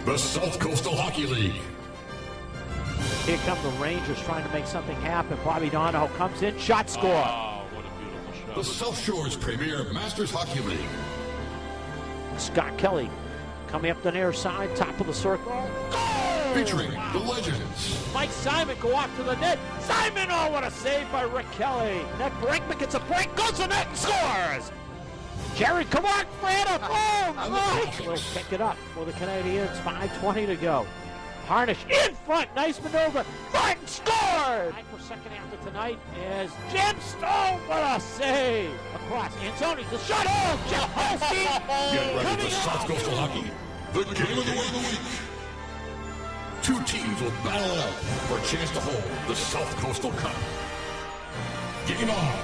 the South Coastal Hockey League. Here come the Rangers trying to make something happen. Bobby Donahoe comes in, shot score. Oh, what a beautiful shot. The South Shore's premier Masters Hockey League. Scott Kelly coming up the near side, top of the circle. Goal! Featuring the legends. Mike Simon go off to the net. Simon, oh, what a save by Rick Kelly. Net Brinkman gets a break, goes to the net and scores. Jared Kavak ran up. Oh, nice. We'll pick it up for the Canadians. 5:20 to go. Harnish in front. Nice maneuver. Martin scores. 9% after tonight is Jim Stone. What a save. Across. Anzoni, the shot. Oh, Jeff Holstein. Get ready for South Coastal Hockey, the game of the week. Two teams will battle it out for a chance to hold the South Coastal Cup. Game on.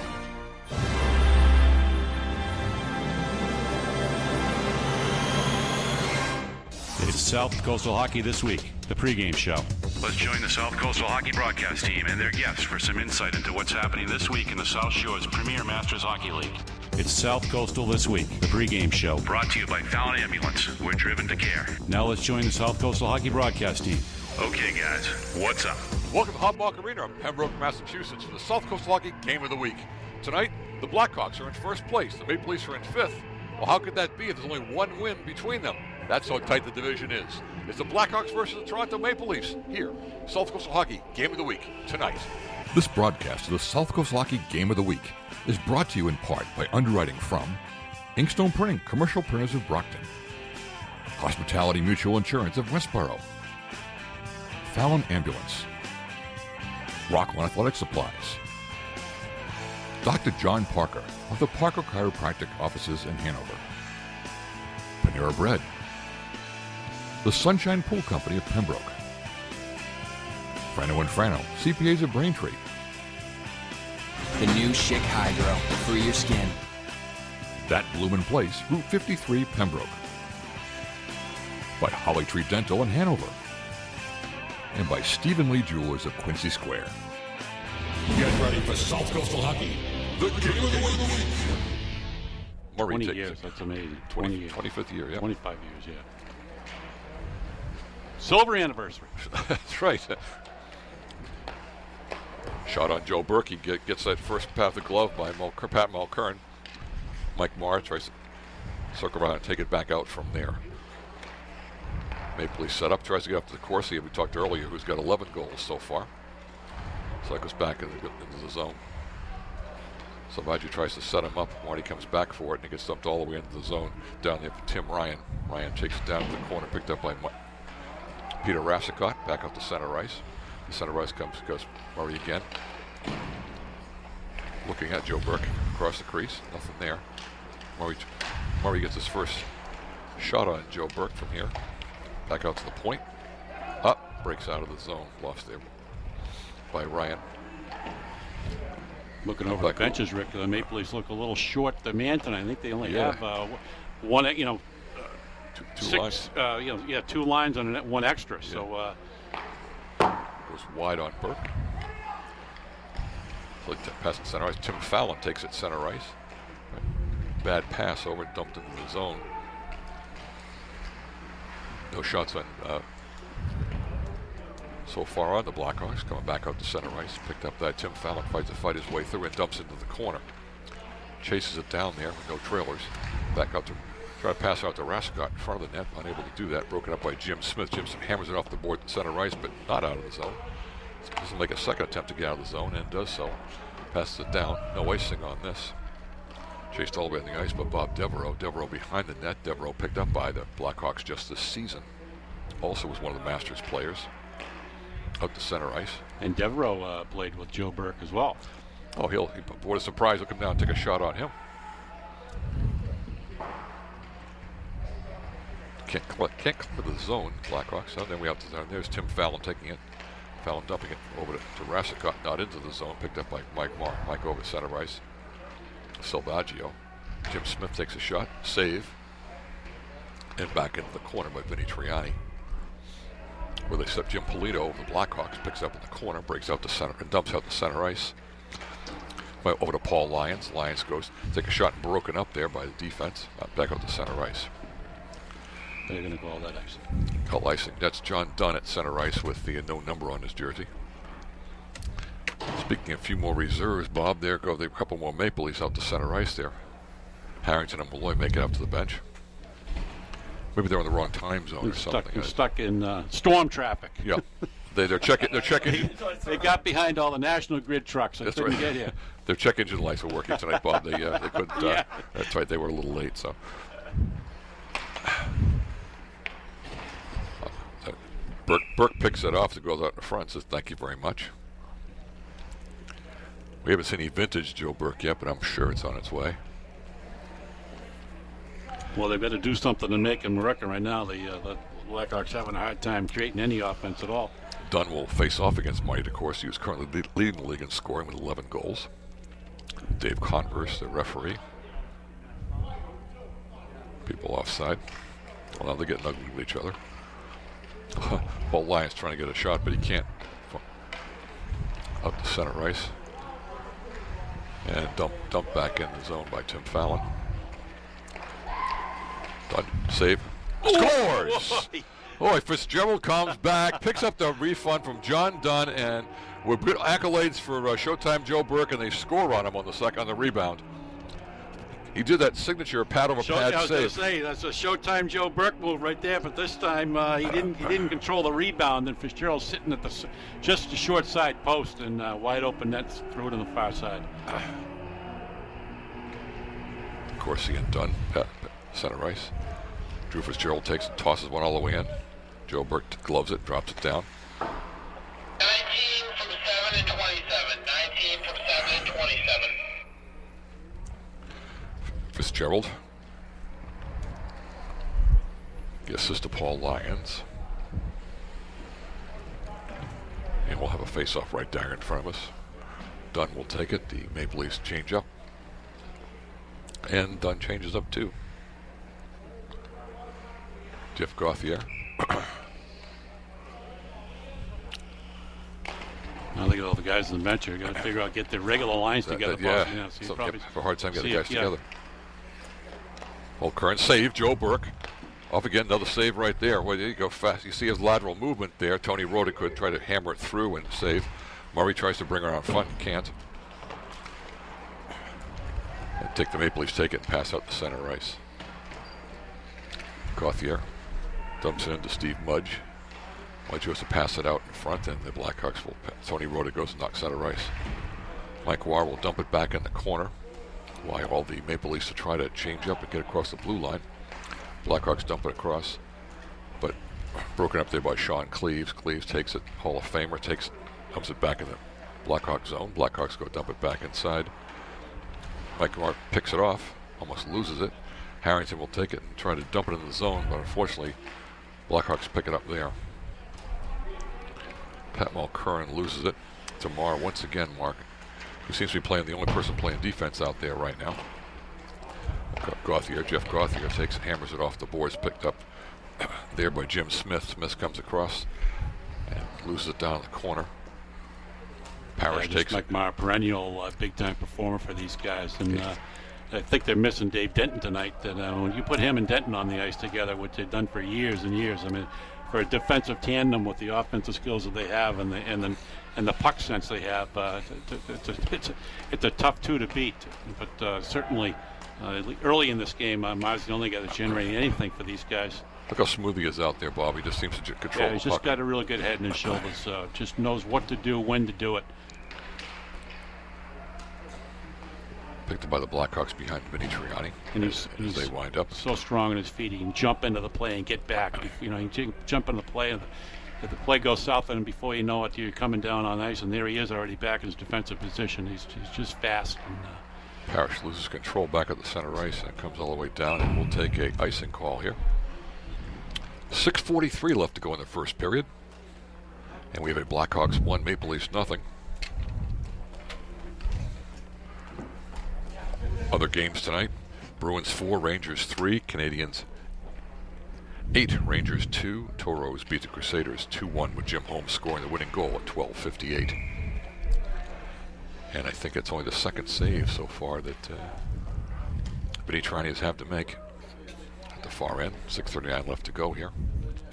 It's South Coastal Hockey This Week, the pregame show. Let's join the South Coastal Hockey broadcast team and their guests for some insight into what's happening this week in the South Shore's premier Masters Hockey League. It's South Coastal This Week, the pregame show. Brought to you by Fallon Ambulance. We're driven to care. Now let's join the South Coastal Hockey broadcast team. Okay, guys, what's up? Welcome to Hobmark Arena in Pembroke, Massachusetts for the South Coastal Hockey Game of the Week. Tonight, the Blackhawks are in first place. The Maple Leafs are in fifth. Well, how could that be if there's only one win between them? That's how tight the division is. It's the Blackhawks versus the Toronto Maple Leafs here. South Coastal Hockey Game of the Week tonight. This broadcast of the South Coastal Hockey Game of the Week is brought to you in part by underwriting from Inkstone Printing, Commercial Printers of Brockton, Hospitality Mutual Insurance of Westboro, Fallon Ambulance, Rockland Athletic Supplies, Dr. John Parker of the Parker Chiropractic Offices in Hanover, Panera Bread, the Sunshine Pool Company of Pembroke, Frano and Frano, CPAs of Braintree, the new Schick Hydro for your skin. That Bloomin' Place, Route 53, Pembroke, by Holly Tree Dental in Hanover, and by Stephen Lee Jewelers of Quincy Square. Get ready for South Coastal Hockey, the game of the week. Murray 20 takes years, it. that's amazing. 20 years. 25th year, yeah. 25 years, yeah. Silver anniversary. That's right. Shot on Joe Burke. He gets that first path of glove by Pat Mulkern. Mike Marr tries to circle around and take it back out from there. Maple Leaf set up, tries to get up to the Corsi, we talked earlier, who's got 11 goals so far. So that goes back into the zone. Salvaggio tries to set him up. Marty comes back for it, and he gets dumped all the way into the zone. Down there for Tim Ryan. Ryan takes it down to the corner, picked up by Peter Rassicott, back up to center ice. The center ice goes Murray again. Looking at Joe Burke across the crease, nothing there. Murray gets his first shot on Joe Burke from here. Back out to the point. Up, breaks out of the zone. Lost there by Ryan. Looking over the benches, Rick, the Maple Leafs look a little short the man tonight. I think they only have one, two lines. Two lines on one extra. Yeah. So goes wide on Burke. So passing center ice. Tim Fallon takes it center ice. Bad pass over, dumped into the zone. No shots on so far on the Blackhawks. Coming back out to center ice. Picked up that Tim Fallon fights to fight his way through and dumps into the corner. Chases it down there with no trailers. Back out to try to pass out to Rassicott in front of the net. Unable to do that. Broken up by Jim Smith. Jim Smith hammers it off the board to center ice, but not out of the zone. Doesn't make a second attempt to get out of the zone and does so. Passes it down. No icing on this. Chased all the way on the ice by Bob Devereaux. Devereaux behind the net. Devereaux picked up by the Blackhawks just this season. Also was one of the Masters players. Out to center ice. And Devereaux played with Joe Burke as well. Oh, what a surprise. He'll come down and take a shot on him. Can't clear the zone, Blackhawks. So then we have to, there's Tim Fallon taking it. Fallon dumping it over to Rassicott, not into the zone. Picked up by Mike Marr. Mike over center ice. Salvaggio. Jim Smith takes a shot. Save. And back into the corner by Vinny Triani. Where they set Jim Polito of the Blackhawks, picks up in the corner, breaks out to center, and dumps out to center ice. Over to Paul Lyons. Lyons goes, take a shot and broken up there by the defense. Back out to center ice. they're going to call that icing. Call icing. That's John Dunn at center ice with the no number on his jersey. Speaking of a few more reserves, Bob, there go a couple more Maple Leafs out to center ice there. Harrington and Malloy make it up to the bench. Maybe they're in the wrong time zone or something. They're stuck in storm traffic. Yeah, they're checking. They got behind all the National Grid trucks. They couldn't get here. Their check engine lights were working tonight, Bob. They couldn't. Yeah. That's right. They were a little late. So. Burke picks it off. The girls out in the front says, "Thank you very much." We haven't seen any vintage Joe Burke yet, but I'm sure it's on its way. Well, they've got to do something to make him reckon right now. The Blackhawks having a hard time creating any offense at all. Dunn will face off against Marty DeCourcy, who's currently leading the league in scoring with 11 goals. Dave Converse, the referee. People offside. Well, now they're getting ugly with each other. Paul Lyons trying to get a shot, but he can't. Out to center ice. And dumped back in the zone by Tim Fallon. Dunn, save. Scores! Boy, Fitzgerald comes back, picks up the refund from John Dunn, and with good accolades for Showtime Joe Burke, and they score on him on the rebound. He did that signature pad over pad I was going to save. say that's a Showtime Joe Burke move right there, but this time he didn't control the rebound, and Fitzgerald sitting at just the short side post and wide open net, threw it on the far side. Corsi and Dunn, center ice. Drew Fitzgerald takes and tosses one all the way in. Joe Burke gloves it, drops it down. 19 from 7 and 27. 19 from 7 and 27. Fitzgerald. The assist to Paul Lyons. And we'll have a face-off right there in front of us. Dunn will take it. The Maple Leafs change up. And Dunn changes up too. Jeff Gauthier. Now look at all the guys on the bench here. Got to figure out, get their regular lines together. Yeah, so so probably have a hard time getting the guys yeah. together. Well, current save, Joe Burke. Off again, another save right there. Well, there you go, fast. You see his lateral movement there. Tony Rota could try to hammer it through and save. Murray tries to bring her out front and can't. And take the Maple Leafs, take it and pass out the center ice. Gauthier dumps it into Steve Mudge. Mudge goes to pass it out in front, and the Blackhawks will. Tony Rota goes and knocks center ice. Mike Warr will dump it back in the corner. While all the Maple Leafs to try to change up and get across the blue line. Blackhawks dump it across, but broken up there by Sean Cleves. Cleves takes it, Hall of Famer, dumps it back in the Blackhawk zone. Blackhawks go dump it back inside. Mike Warr picks it off, almost loses it. Harrington will take it and try to dump it in the zone, but unfortunately, Blackhawks pick it up there. Pat Mulcairn loses it to Marr once again. Mark, who seems to be playing the only person playing defense out there right now. Gauthier, Jeff Gauthier takes and hammers it off the boards, picked up there by Jim Smith. Smith comes across and loses it down in the corner. Parrish takes Mike Marr, perennial big-time performer for these guys, and I think they're missing Dave Denton tonight. And when you put him and Denton on the ice together, which they've done for years and years, I mean, for a defensive tandem with the offensive skills that they have and the puck sense they have, it's a tough two to beat. But certainly, early in this game, Marr's the only guy that's generating anything for these guys. Look how smooth he is out there, Bob. He just seems to control Yeah, the he's puck. just got a really good head in his shoulders. Just knows what to do, when to do it. Picked up by the Blackhawks behind Vinny Triani. And as they wind up. So strong on his feet, he can jump into the play and get back. You know, he can jump into the play, and if the play goes south, and before you know it, you're coming down on ice, and there he is already back in his defensive position. He's just fast. And, Parrish loses control back at the center ice, and it comes all the way down, and we'll take a icing call here. 6:43 left to go in the first period, and we have a Blackhawks 1, Maple Leafs nothing. Other games tonight: Bruins 4, Rangers 3, Canadians 8, Rangers 2. Toros beat the Crusaders 2-1 with Jim Holmes scoring the winning goal at 12:58. And I think it's only the second save so far that Vinny Triani has had to make. far end. 6:39 left to go here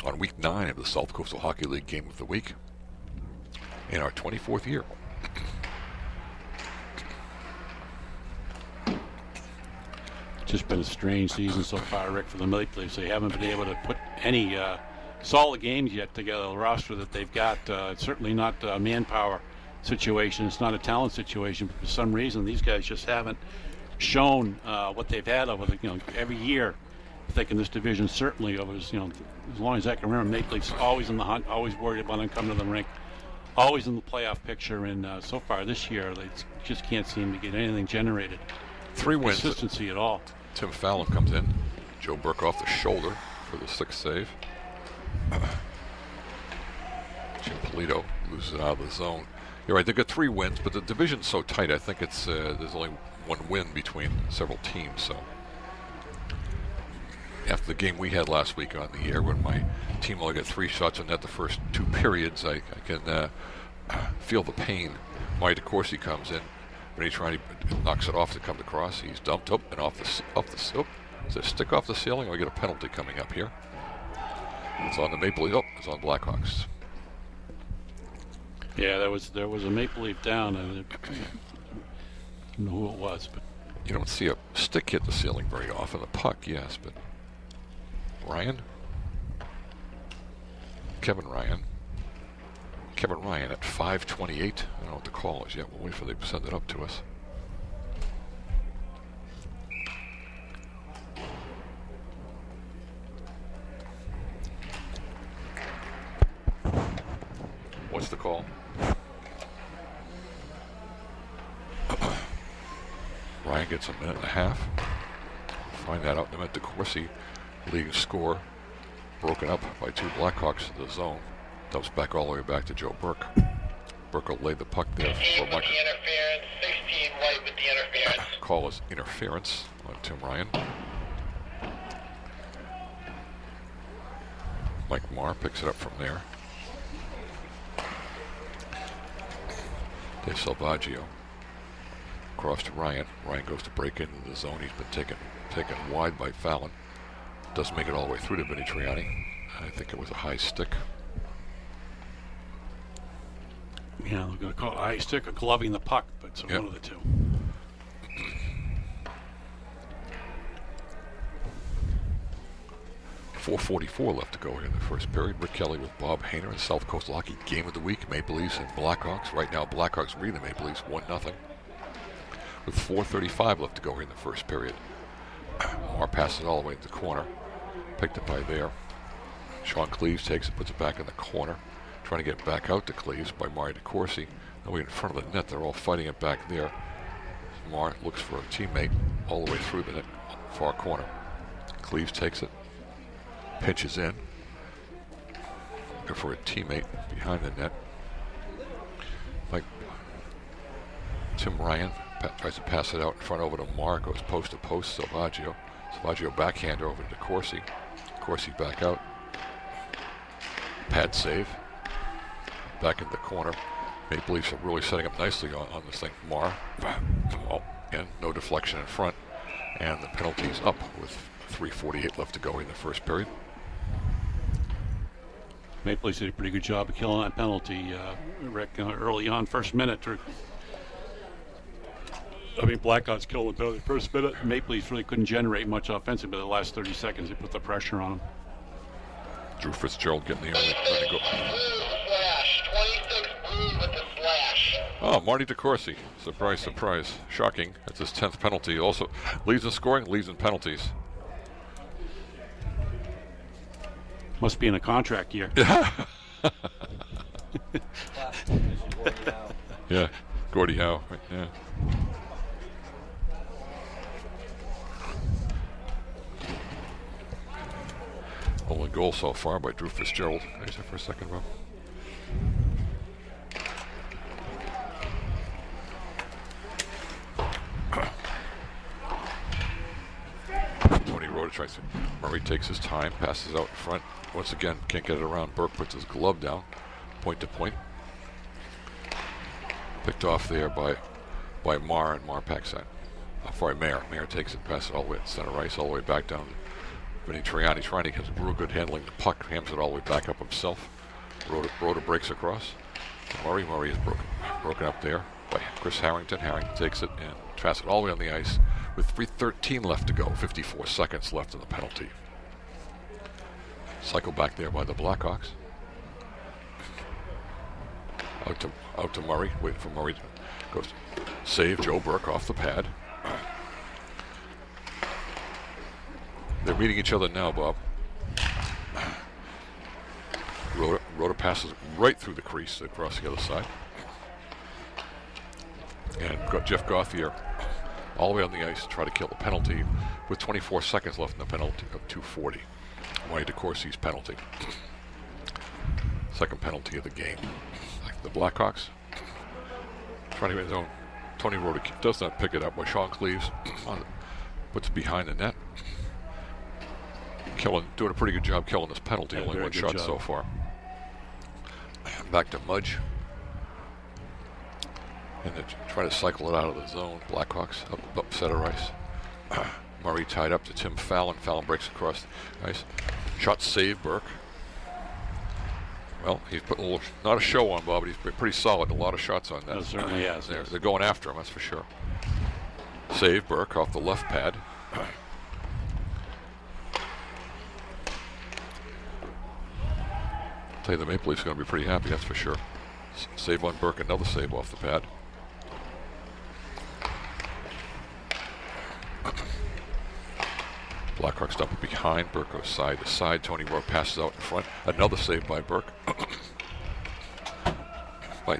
on week 9 of the South Coastal Hockey League Game of the Week in our 24th year. Just been a strange season so far, Rick, for the Maple Leafs. They haven't been able to put any solid games yet together. The roster that they've got, it's certainly not a manpower situation. It's not a talent situation. But for some reason, these guys just haven't shown what they've had over the, every year. I think in this division, certainly over as long as I can remember, Maple Leafs always in the hunt, always worried about them coming to the rink, always in the playoff picture. And so far this year, they just can't seem to get anything generated. 3 wins. Consistency at all. Tim Fallon comes in. Joe Burke off the shoulder for the 6th save. Jim Polito loses it out of the zone. You're right, they got 3 wins, but the division's so tight, I think it's there's only 1 win between several teams. So after the game we had last week on the air, when my team only got 3 shots on net the first 2 periods, I can feel the pain. Marty DeCourcy comes in. When he knocks it off to come across, he's dumped up and off the is it a stick off the ceiling, or we get a penalty coming up here? It's on the Maple Leaf. Oh, it's on Blackhawks. Yeah, there was a Maple Leaf down, and I don't know who it was, but you don't see a stick hit the ceiling very often. A puck, yes, but Ryan, Kevin Ryan at 5:28. I don't know what the call is yet. We'll wait for them to send it up to us. What's the call? Ryan gets a minute and a half. Find that out in a minute. DeCourcy, leading score, broken up by 2 Blackhawks in the zone. Dumps back all the way back to Joe Burke. Burke will lay the puck there for Mike. 16 white with the interference. Call is interference on Tim Ryan. Mike Marr picks it up from there. Dave Salvaggio across to Ryan. Ryan goes to break into the zone. He's been taken wide by Fallon. Doesn't make it all the way through to Vinny Triani. I think it was a high stick. Yeah, they're going to call it high stick or gloving the puck, but it's one of the two. .444 left to go here in the first period. Rick Kelly with Bob Hayner and South Coastal Hockey Game of the Week. Maple Leafs and Blackhawks. Right now, Blackhawks lead the Maple Leafs 1-0. With 4:35 left to go here in the first period. Marr passes it all the way to the corner. Picked up by there. Sean Cleves takes it, puts it back in the corner. Trying to get back out to Cleves by Marty DeCourcy. Now we're in front of the net. They're all fighting it back there. Marr looks for a teammate all the way through the net, far corner. Cleves takes it. Pitches in. Looking for a teammate behind the net. Like Tim Ryan tries to pass it out in front over to Marr. Goes post to post. Salvaggio. Salvaggio backhand over to DeCourcy. DeCourcy back out. Pad save. Back in the corner. Maple Leafs are really setting up nicely on this thing. Marr. Oh, and no deflection in front. And the penalty's up with 3:48 left to go in the first period. Maple Leafs did a pretty good job of killing that penalty, Rick, early on, first minute. Blackhawks killed the penalty first minute. Maple Leafs really couldn't generate much offensive, but the last 30 seconds they put the pressure on them. Drew Fitzgerald getting the only go. Slash. 26 blue with the slash. Oh, Marty DeCourcy. Surprise, surprise. Shocking. That's his 10th penalty. Also leads in scoring, leads in penalties. Must be in a contract year. Yeah, Gordie Howe. Right, yeah. Only goal so far by Drew Fitzgerald. There's it for a second, Bob. Tony Rota tries to. Murray takes his time, passes out in front. Once again, can't get it around. Burke puts his glove down, point to point. Picked off there by Marr, and Marr packs that. Mayer. Mayer takes it, passes it all the way to center ice, all the way back down Vinny Triani trying to get a real good handling the puck, hams it all the way back up himself. Rhoda breaks across. Murray is broken up there by Chris Harrington. Harrington takes it and passes it all the way on the ice with 3:13 left to go. 54 seconds left in the penalty. Cycle back there by the Blackhawks. Out to Murray, waiting for Murray to go save. Joe Burke off the pad. They're meeting each other now, Bob. Rhoda passes right through the crease across the other side. And got Jeff Gauthier all the way on the ice to try to kill the penalty with 24 seconds left in the penalty of 2:40. Wyatt DeCourcy's penalty. Second penalty of the game. The Blackhawks trying to get his own. Tony Rhoda does not pick it up by Sean Cleves. Puts it behind the net. Doing a pretty good job killing this penalty. Only one shot so far. Back to Mudge. And they're trying to cycle it out of the zone. Blackhawks up center ice. Murray tied up to Tim Fallon. Fallon breaks across the ice. Shot save Burke. Well, he's put not a show on, Bob, but he's been pretty solid. A lot of shots on that. Certainly has. They're going after him, that's for sure. Save Burke off the left pad. I'll tell you, the Maple Leafs are going to be pretty happy, that's for sure. Save on Burke, another save off the pad. Blackhawks dump it behind. Burke goes side to side. Tony Rowe passes out in front. Another save by Burke.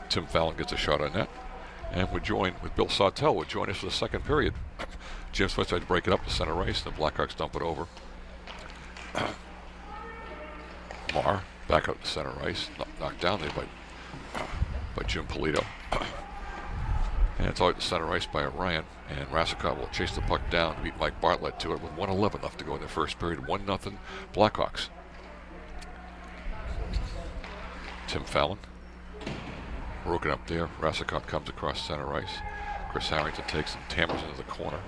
Tim Fallon gets a shot on net. And we're joined with Bill Sawtell. Would join us for the second period. Jim Smith tried to break it up to center ice. And the Blackhawks dump it over. Marr back out to center ice. Knocked down there by Jim Polito. And it's out to center ice by Ryan. And Rassicot will chase the puck down to beat Mike Bartlett to it with 1:11 left to go in the first period. 1-0 Blackhawks. Tim Fallon. Broken up there. Rassicot comes across center ice. Chris Harrington takes and tampers into the corner.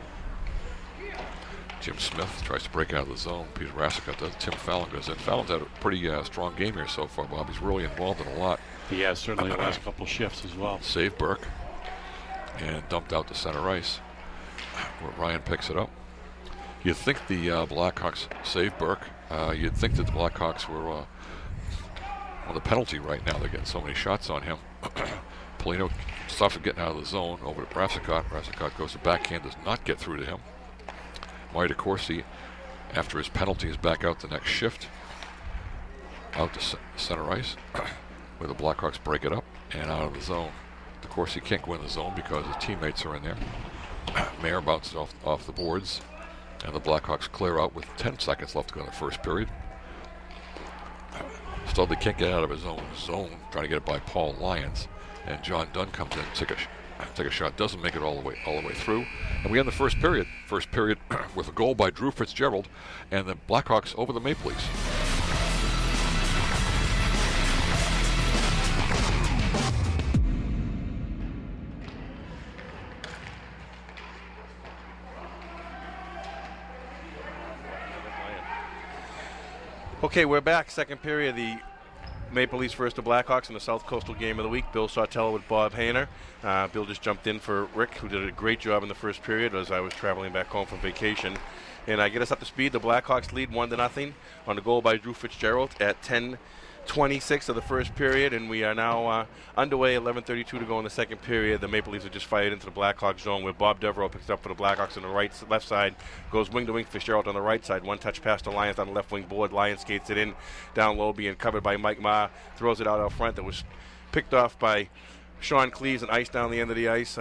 Jim Smith tries to break out of the zone. Peter Rassicot does. Tim Fallon goes in. Fallon's had a pretty strong game here so far, Bob. He's really involved in a lot. He has, certainly the last couple shifts as well. Save Burke. And dumped out to center ice, where Ryan picks it up. You'd think the Blackhawks save Burke. You'd think that the Blackhawks were on the penalty right now. They're getting so many shots on him. Polino stops him getting out of the zone over to Rassicot. Rassicot goes to backhand, does not get through to him. Wyatt DeCourcy, after his penalty, is back out the next shift. Out to center ice, where the Blackhawks break it up and out of the zone. DeCourcy can't go in the zone because his teammates are in there. Mayer bounces off the boards, and the Blackhawks clear out with 10 seconds left to go in the first period. Still, they can't get out of his own zone, trying to get it by Paul Lyons, and John Dunn comes in, take a shot, doesn't make it all the way through, and we end the first period. First period with a goal by Drew Fitzgerald, and the Blackhawks over the Maple Leafs. Okay, we're back. Second period. The Maple Leafs versus the Blackhawks in the South Coastal Game of the Week. Bill Sawtell with Bob Hayner. Bill just jumped in for Rick, who did a great job in the first period as I was traveling back home from vacation. And I get us up to speed. The Blackhawks lead 1-0 on the goal by Drew Fitzgerald at 10:26 of the first period, and we are now underway. 11:32 to go in the second period. The Maple Leafs have just fired into the Blackhawks zone, where Bob Devereaux picks up for the Blackhawks on the left side, goes wing to wing. Fitzgerald on the right side. One touch pass to Lyons on the left wing board. Lyons skates it in down low, being covered by Mike Marr. Throws it out front. That was picked off by Sean Cleves and iced down the end of the ice.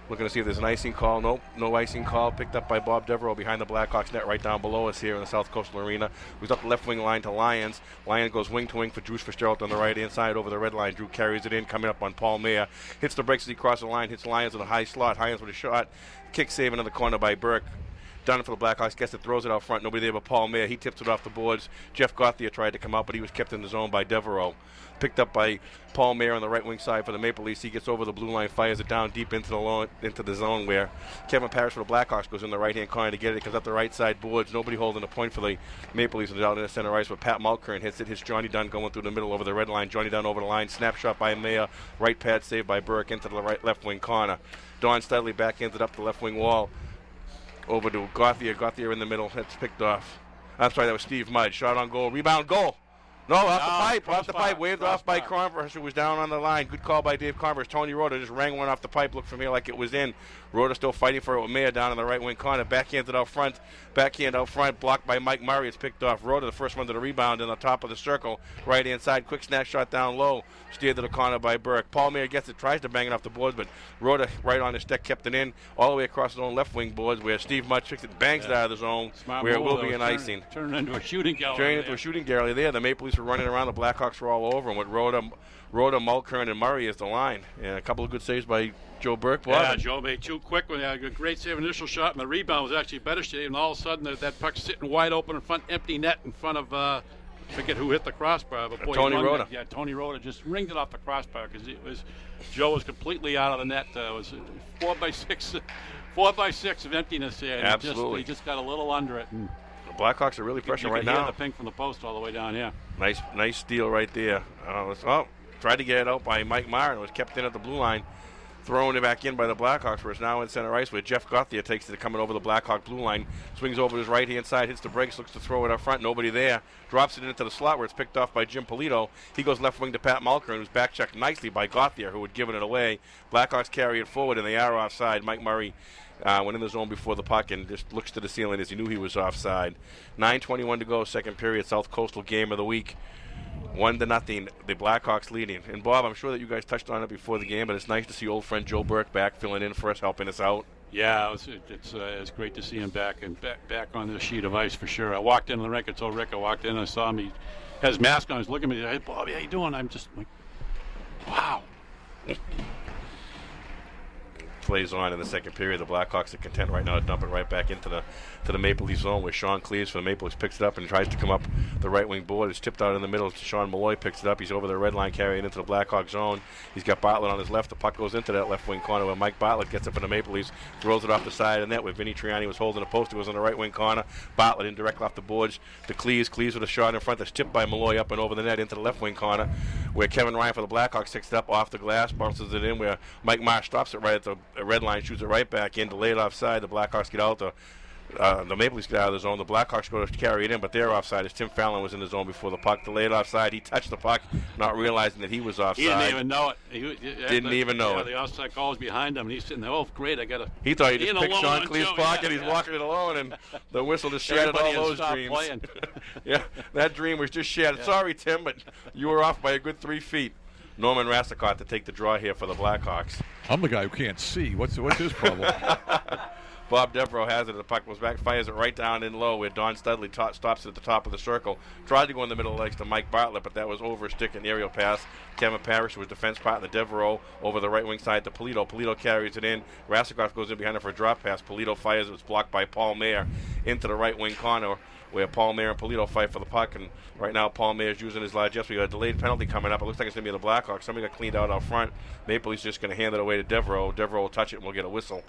Looking to see if there's an icing call. Nope, no icing call. Picked up by Bob Devereaux behind the Blackhawks net right down below us here in the South Coastal Arena. Moves up the left wing line to Lyons. Lyons goes wing to wing for Drew Fitzgerald on the right hand side over the red line. Drew carries it in, coming up on Paul Mayer. Hits the brakes as he crosses the line, hits Lyons with a high slot. Lyons with a shot. Kick save into the corner by Burke. Dunn for the Blackhawks gets it, throws it out front. Nobody there but Paul Mayer. He tips it off the boards. Jeff Gauthier tried to come out, but he was kept in the zone by Devereaux. Picked up by Paul Mayer on the right wing side for the Maple Leafs. He gets over the blue line, fires it down deep into the zone where Kevin Parrish for the Blackhawks goes in the right-hand corner to get it. It comes up the right side boards. Nobody holding a point for the Maple Leafs. And out in the center ice, but Pat Mulkern hits it. Hits Johnny Dunn going through the middle over the red line. Johnny Dunn over the line. Snapshot by Mayer. Right pad saved by Burke into the left wing corner. Don Studley backhanded up the left wing wall. Over to Gauthier. Gauthier in the middle. That's picked off. I'm sorry, that was Steve Mudd. Shot on goal. Rebound, goal. No, off the pipe. Waved off by Converse, who was down on the line. Good call by Dave Converse. Tony Rota just rang one off the pipe. Looked from here like it was in. Rota still fighting for it with Mayer down in the right wing corner. Backhanded out front. Backhand out front. Blocked by Mike Murray. It's picked off. Rota, the first one to the rebound in the top of the circle. Right hand side. Quick snap shot down low. Steered to the corner by Burke. Paul Mayer gets it. Tries to bang it off the boards, but Rota right on his stick kept it in. All the way across his own left wing boards where Steve Mudd fixed it. Bangs it out of the zone. Smart where move, it will be though. an icing. Turn it into a shooting gallery. Turning into a shooting gallery there. The Maple Leafs were running around. The Blackhawks were all over. And with Rota, Mulkern, and Murray as the line. And a couple of good saves by Joe Burke. Yeah, Joe made two quick ones. A great save, initial shot, and the rebound was actually a better save. And all of a sudden, that puck's sitting wide open in front, empty net in front of, I forget who hit the crossbar. But boy, Tony Rota. Yeah, Tony Rota just ringed it off the crossbar because Joe was completely out of the net. It was 4 by 6 of emptiness there. And Absolutely. He just got a little under it. And The Blackhawks are really pressuring right you now. hear the ping from the post all the way down, yeah. Nice steal right there. Tried to get it out by Mike Meyer and was kept in at the blue line. Throwing it back in by the Blackhawks, where it's now in center ice, where Jeff Gauthier takes it coming over the Blackhawk blue line. Swings over to his right-hand side, hits the brakes, looks to throw it up front. Nobody there. Drops it into the slot where it's picked off by Jim Polito. He goes left wing to Pat Mulkern, who's back checked nicely by Gauthier, who had given it away. Blackhawks carry it forward, and they are offside. Mike Murray went in the zone before the puck and just looks to the ceiling as he knew he was offside. 9:21 to go, second period. South Coastal game of the week. 1-0, the Blackhawks leading. And Bob, I'm sure that you guys touched on it before the game, but it's nice to see old friend Joe Burke back filling in for us, helping us out. Yeah, it's great to see him back on the sheet of ice for sure. I walked into the rink and told Rick I walked in and I saw him. He had his mask on. He's looking at me. Hey, Bobby, how you doing? I'm just like, wow. Plays on in the second period. The Blackhawks are content right now to dump it right back into the Maple Leaf zone where Sean Cleaves for the Maple Leafs picks it up and tries to come up the right wing board. It's tipped out in the middle. Sean Malloy picks it up. He's over the red line carrying into the Blackhawk zone. He's got Bartlett on his left. The puck goes into that left wing corner where Mike Bartlett gets it for the Maple Leafs, throws it off the side of the net where Vinny Triani was holding a post. It goes in the right wing corner. Bartlett indirect off the boards to Cleaves. Cleaves with a shot in front that's tipped by Malloy up and over the net into the left wing corner where Kevin Ryan for the Blackhawks picks it up off the glass, bounces it in where Mike Marsh stops it right at the red line, shoots it right back in, delayed offside. The Blackhawks get out. The Maple Leafs get out of the zone. The Blackhawks go to carry it in, but they're offside as Tim Fallon was in the zone before the puck. Delayed offside. He touched the puck, not realizing that he was offside. He didn't even know it. Didn't even know it. The offside call was behind him, and he's sitting there. Oh, great! I got to. He thought he just picked Sean Cleave's pocket. He's walking it alone, and the whistle just shattered all those dreams. Yeah, that dream was just shattered. Yeah. Sorry, Tim, but you were off by a good 3 feet. Norman Rasicott to take the draw here for the Blackhawks. I'm the guy who can't see. What's his problem? Bob Devereaux has it. The puck goes back, fires it right down in low where Don Studley stops it at the top of the circle. Tried to go in the middle of the legs to Mike Bartlett, but that was over a stick and aerial pass. Kevin Parrish was defense partner. Devereaux over the right wing side to Polito. Polito carries it in. Rasicott goes in behind it for a drop pass. Polito fires it. It's blocked by Paul Mayer into the right wing corner where Paul Mayer and Polito fight for the puck. And right now Paul Mayer is using his largesse. We got a delayed penalty coming up. It looks like it's going to be the Blackhawks. Somebody got cleaned out front. Maple Leafs just going to hand it away to Devereaux. Devereaux will touch it and we'll get a whistle.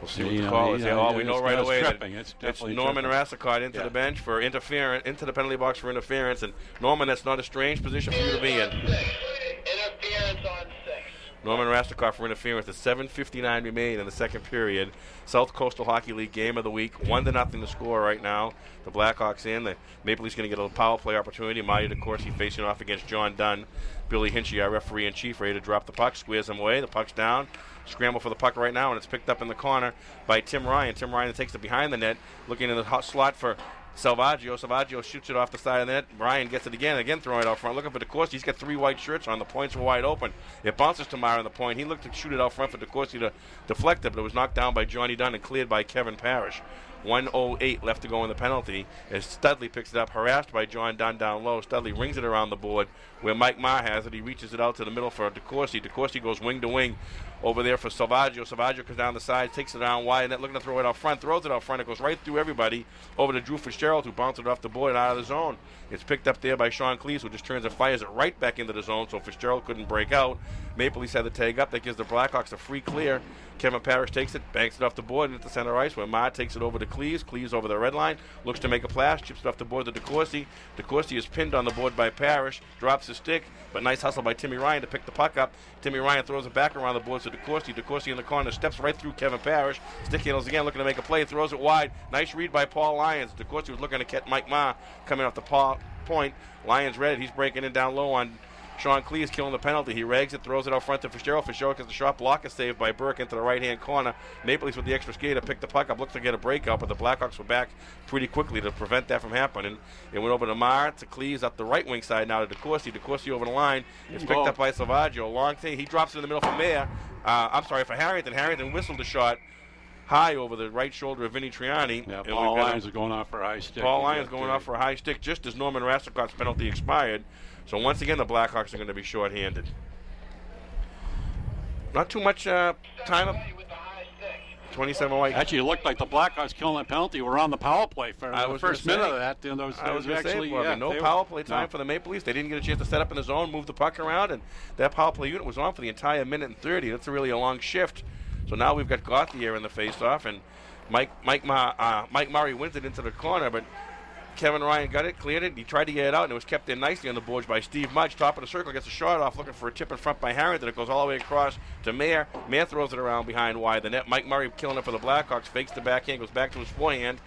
We'll see what the call is. We know right away that it's Norman Rasicott into the bench for interference, into the penalty box for interference. And Norman, that's not a strange position for you to be in. Interference on 6. Norman Rasicott for interference. At 7:59 remain in the second period. South Coastal Hockey League game of the week. 1-0 to score right now. The Blackhawks in. The Maple Leafs going to get a power play opportunity. Maya DeCourcy facing off against John Dunn. Billy Hinchy, our referee in chief, ready to drop the puck. Squares him away. The puck's down. Scramble for the puck right now, and it's picked up in the corner by Tim Ryan. Tim Ryan takes it behind the net, looking in the hot slot for Salvaggio. Salvaggio shoots it off the side of the net. Ryan gets it again throwing it out front. Looking for DeCourcy. He's got 3 white shirts on. The points were wide open. It bounces to Meyer on the point. He looked to shoot it out front for DeCourcy to deflect it, but it was knocked down by Johnny Dunn and cleared by Kevin Parrish. 1:08 left to go in the penalty as Studley picks it up, harassed by John Dunn down low. Studley rings it around the board where Mike Marr has it. He reaches it out to the middle for DeCourcy. DeCourcy goes wing to wing over there for Salvaggio. Salvaggio comes down the side, takes it down wide, and then looking to throw it out front, throws it out front. It goes right through everybody over to Drew Fitzgerald, who bounced it off the board and out of the zone. It's picked up there by Sean Cleese, who just turns and fires it right back into the zone, so Fitzgerald couldn't break out. Maple Leafs had the tag up. That gives the Blackhawks a free clear. Kevin Parrish takes it, banks it off the board into center ice, where Marr takes it over to Cleese. Cleese over the red line, looks to make a pass, chips it off the board to DeCourcy. DeCourcy is pinned on the board by Parrish, drops his stick, but nice hustle by Timmy Ryan to pick the puck up. Timmy Ryan throws it back around the boards to DeCourcy. DeCourcy in the corner, steps right through Kevin Parrish. Stick handles again, looking to make a play, throws it wide. Nice read by Paul Lyons. DeCourcy was looking to catch Mike Marr coming off the point. Lyons read it. He's breaking in down low on Sean Cleese, killing the penalty. He rags it, throws it out front to Fitzgerald. Fitzgerald gets the shot, block is saved by Burke into the right-hand corner. Maple Leafs with the extra skater picked the puck up, looked to get a breakout, but the Blackhawks were back pretty quickly to prevent that from happening. It went over to Marr, to Cleese, up the right wing side now to DeCourcy. DeCourcy over the line. It's picked up by Salvaggio. Long thing. He drops it in the middle for Mayer. For Harrington. Harrington whistled the shot high over the right shoulder of Vinny Triani. Yeah, Paul Lyons is going off for a high stick. Paul Lyons going off for a high stick just as Norman Rasticott's penalty expired. So once again, the Blackhawks are going to be shorthanded. Not too much time up. 27 white. Actually, it looked like the Blackhawks killing that penalty were on the power play for the first minute of that. I was actually no power play time for the Maple Leafs. They didn't get a chance to set up in the zone, move the puck around, and that power play unit was on for the entire minute and 30. That's really a long shift. So now we've got Gauthier in the faceoff, and Mike Murray wins it into the corner, but Kevin Ryan got it, cleared it. He tried to get it out, and it was kept in nicely on the boards by Steve Mudge. Top of the circle, gets a shot off, looking for a tip in front by Harrington. It goes all the way across to Mayer. Mayer throws it around behind wide the net. Mike Murray killing it for the Blackhawks, fakes the backhand, goes back to his forehand.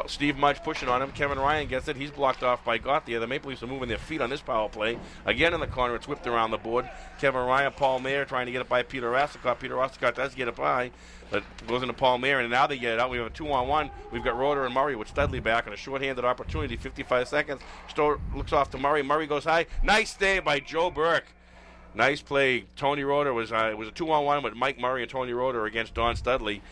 Steve Mudge pushing on him. Kevin Ryan gets it. He's blocked off by Gauthier. The Maple Leafs are moving their feet on this power play. Again in the corner, it's whipped around the board. Kevin Ryan, Paul Mayer trying to get it by Peter Rassicott. Peter Rassicott does get it by, but goes into Paul Mayer, and now they get it out. We have a 2-on-1. We've got Roeder and Murray with Studley back on a shorthanded opportunity. 55 seconds. Stowe looks off to Murray. Murray goes high. Nice stay by Joe Burke. Nice play. Tony Roeder was it was a 2-on-1 with Mike Murray and Tony Roeder against Don Studley.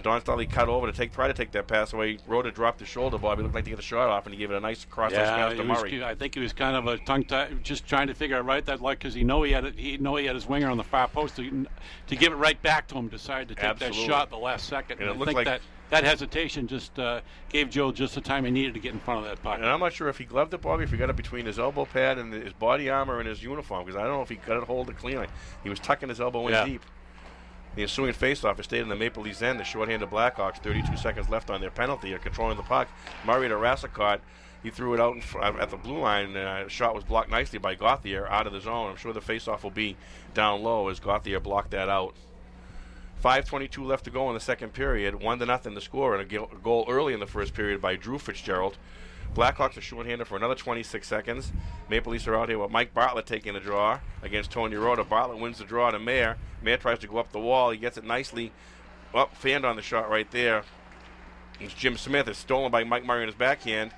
Don Studley cut over to try to take that pass away. Roeder dropped his shoulder, Bob. He looked like to get the shot off, and he gave it a nice cross pass to Murray. I think he was kind of a tongue-tied, just trying to figure out right that because he had his winger on the far post to give it right back to him. Decided to take that shot at the last second. And I think that hesitation just gave Joe just the time he needed to get in front of that puck. And I'm not sure if he gloved it, Bobby, if he got it between his elbow pad and his body armor and his uniform, because I don't know if he got it hold it cleanly. He was tucking his elbow in deep. The ensuing faceoff has stayed in the Maple Leafs end. The shorthanded Blackhawks, 32 seconds left on their penalty, are controlling the puck. Murray to Rassicott. He threw it out at the blue line. The shot was blocked nicely by Gauthier out of the zone. I'm sure the faceoff will be down low as Gauthier blocked that out. 5:22 left to go in the second period. 1-0 to score, and a goal early in the first period by Drew Fitzgerald. Blackhawks are shorthanded for another 26 seconds. Maple Leafs are out here with Mike Bartlett taking the draw against Tony Roeder. Bartlett wins the draw to Mayer. Mayer tries to go up the wall. He gets it nicely. Fanned on the shot right there. It's Jim Smith. It's stolen by Mike Murray in his backhand.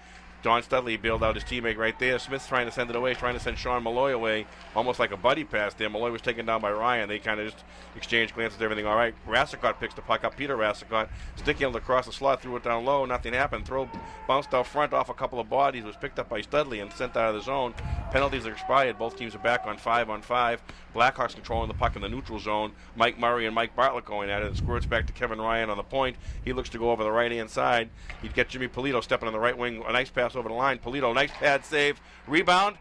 Don Studley bailed out his teammate right there. Smith's trying to send it away, trying to send Sean Malloy away, almost like a buddy pass there. Malloy was taken down by Ryan. They kind of just exchanged glances, everything all right. Rassicott picks the puck up. Peter Rassicott, stick handled across the slot, threw it down low. Nothing happened. Throw bounced out front off a couple of bodies, was picked up by Studley and sent out of the zone. Penalties are expired. Both teams are back on 5-on-5. Blackhawks controlling the puck in the neutral zone. Mike Murray and Mike Bartlett going at it. It squirts back to Kevin Ryan on the point. He looks to go over the right-hand side. He'd get Jimmy Polito stepping on the right wing. A nice pass over the line. Polito, nice pad save. Rebound.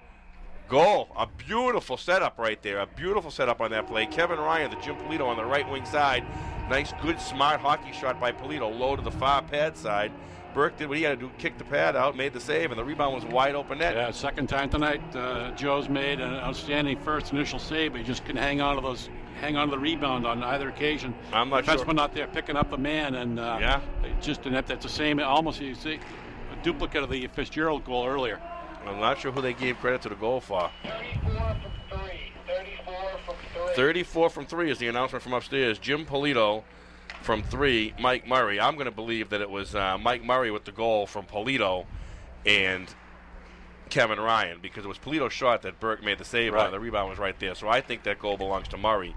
Goal. A beautiful setup right there. A beautiful setup on that play. Kevin Ryan, the Jim Polito on the right wing side. Nice, good, smart hockey shot by Polito. Low to the far pad side. Burke did what he had to do, kicked the pad out, made the save, and the rebound was wide open net. Yeah, second time tonight, Joe's made an outstanding first initial save, but he just couldn't hang on to the rebound on either occasion. I'm not sure. Defenseman not there picking up the man, and just that's the same, almost you see, a duplicate of the Fitzgerald goal earlier. I'm not sure who they gave credit to the goal for. 34 from 3 is the announcement from upstairs. Jim Polito from 3, Mike Murray. I'm going to believe that it was Mike Murray with the goal from Polito and Kevin Ryan, because it was Polito's shot that Burke made the save on. The rebound was right there. So I think that goal belongs to Murray.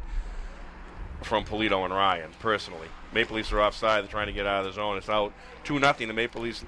from Polito and Ryan, personally. Maple Leafs are offside. They're trying to get out of the zone. It's out 2-0. The Maple Leafs,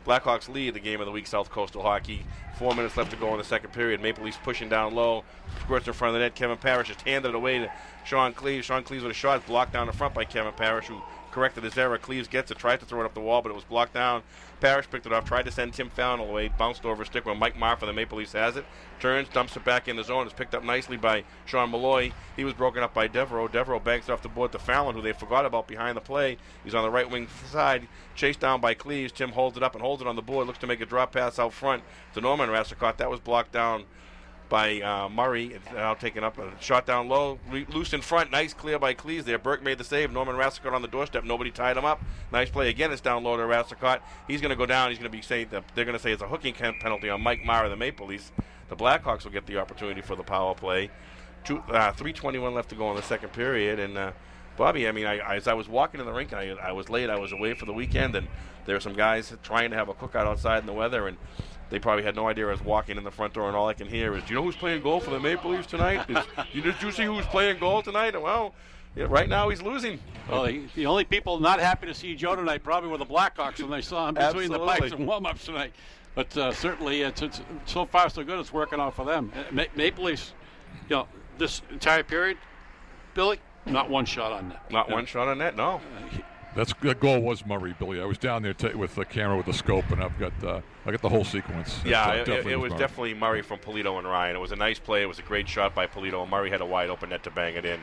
Blackhawks lead the game of the week, South Coastal Hockey. 4 minutes left to go in the second period. Maple Leafs pushing down low. Squirts in front of the net. Kevin Parrish just handed it away to Sean Cleves. Sean Cleves with a shot blocked down the front by Kevin Parrish, who corrected his error. Cleves gets it, tried to throw it up the wall, but it was blocked down. Parrish picked it up, tried to send Tim Fallon away, bounced over a stick when Mike Marr for the Maple Leafs has it. Turns, dumps it back in the zone. It's picked up nicely by Sean Malloy. He was broken up by Devereaux. Devereaux banks it off the board to Fallon, who they forgot about behind the play. He's on the right wing side, chased down by Cleves. Tim holds it up and holds it on the board. Looks to make a drop pass out front to Norman Rassicot. That was blocked down by Murray. It's now taken up a shot down low, loose in front. Nice clear by Cleves there. Burke made the save. Norman Rassicot on the doorstep. Nobody tied him up. Nice play again. It's down low to Rassicot. He's going to go down. He's going to be saying that they're going to say it's a hooking penalty on Mike Marr of the Maple Leafs. The Blackhawks will get the opportunity for the power play. 3:21 left to go in the second period. And Bobby, I mean, as I was walking in the rink, I was late. I was away for the weekend, and there were some guys trying to have a cookout outside in the weather, and they probably had no idea I was walking in the front door, and all I can hear is, "Do you know who's playing goal for the Maple Leafs tonight? Did you see who's playing goal tonight?" And, well, yeah, right now he's losing. Well, the only people not happy to see Joe tonight probably were the Blackhawks when they saw him between the pipes and warm-ups tonight. But certainly, it's so far so good. It's working out for them. Maple Leafs, this entire period, Billy, not one shot on net. Not one shot on net, no. That goal was Murray, Billy. I was down there with the camera with the scope, and I got the whole sequence. Yeah, it was definitely Murray from Polito and Ryan. It was a nice play. It was a great shot by Polito, and Murray had a wide open net to bang it in.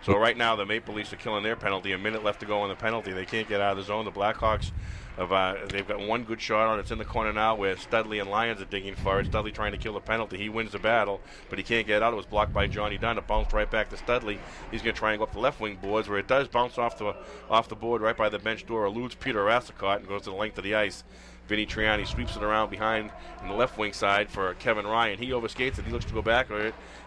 So right now the Maple Leafs are killing their penalty. A minute left to go in the penalty. They can't get out of the zone. The Blackhawks they've got one good shot on it. It's in the corner now where Studley and Lyons are digging for it. Studley trying to kill the penalty. He wins the battle, but he can't get out. It was blocked by Johnny Dunn. It bounced right back to Studley. He's going to try and go up the left wing boards, where it does bounce off the board right by the bench door, eludes Peter Rassicot and goes to the length of the ice. Vinny Triani sweeps it around behind in the left wing side for Kevin Ryan. He overskates it. He looks to go back.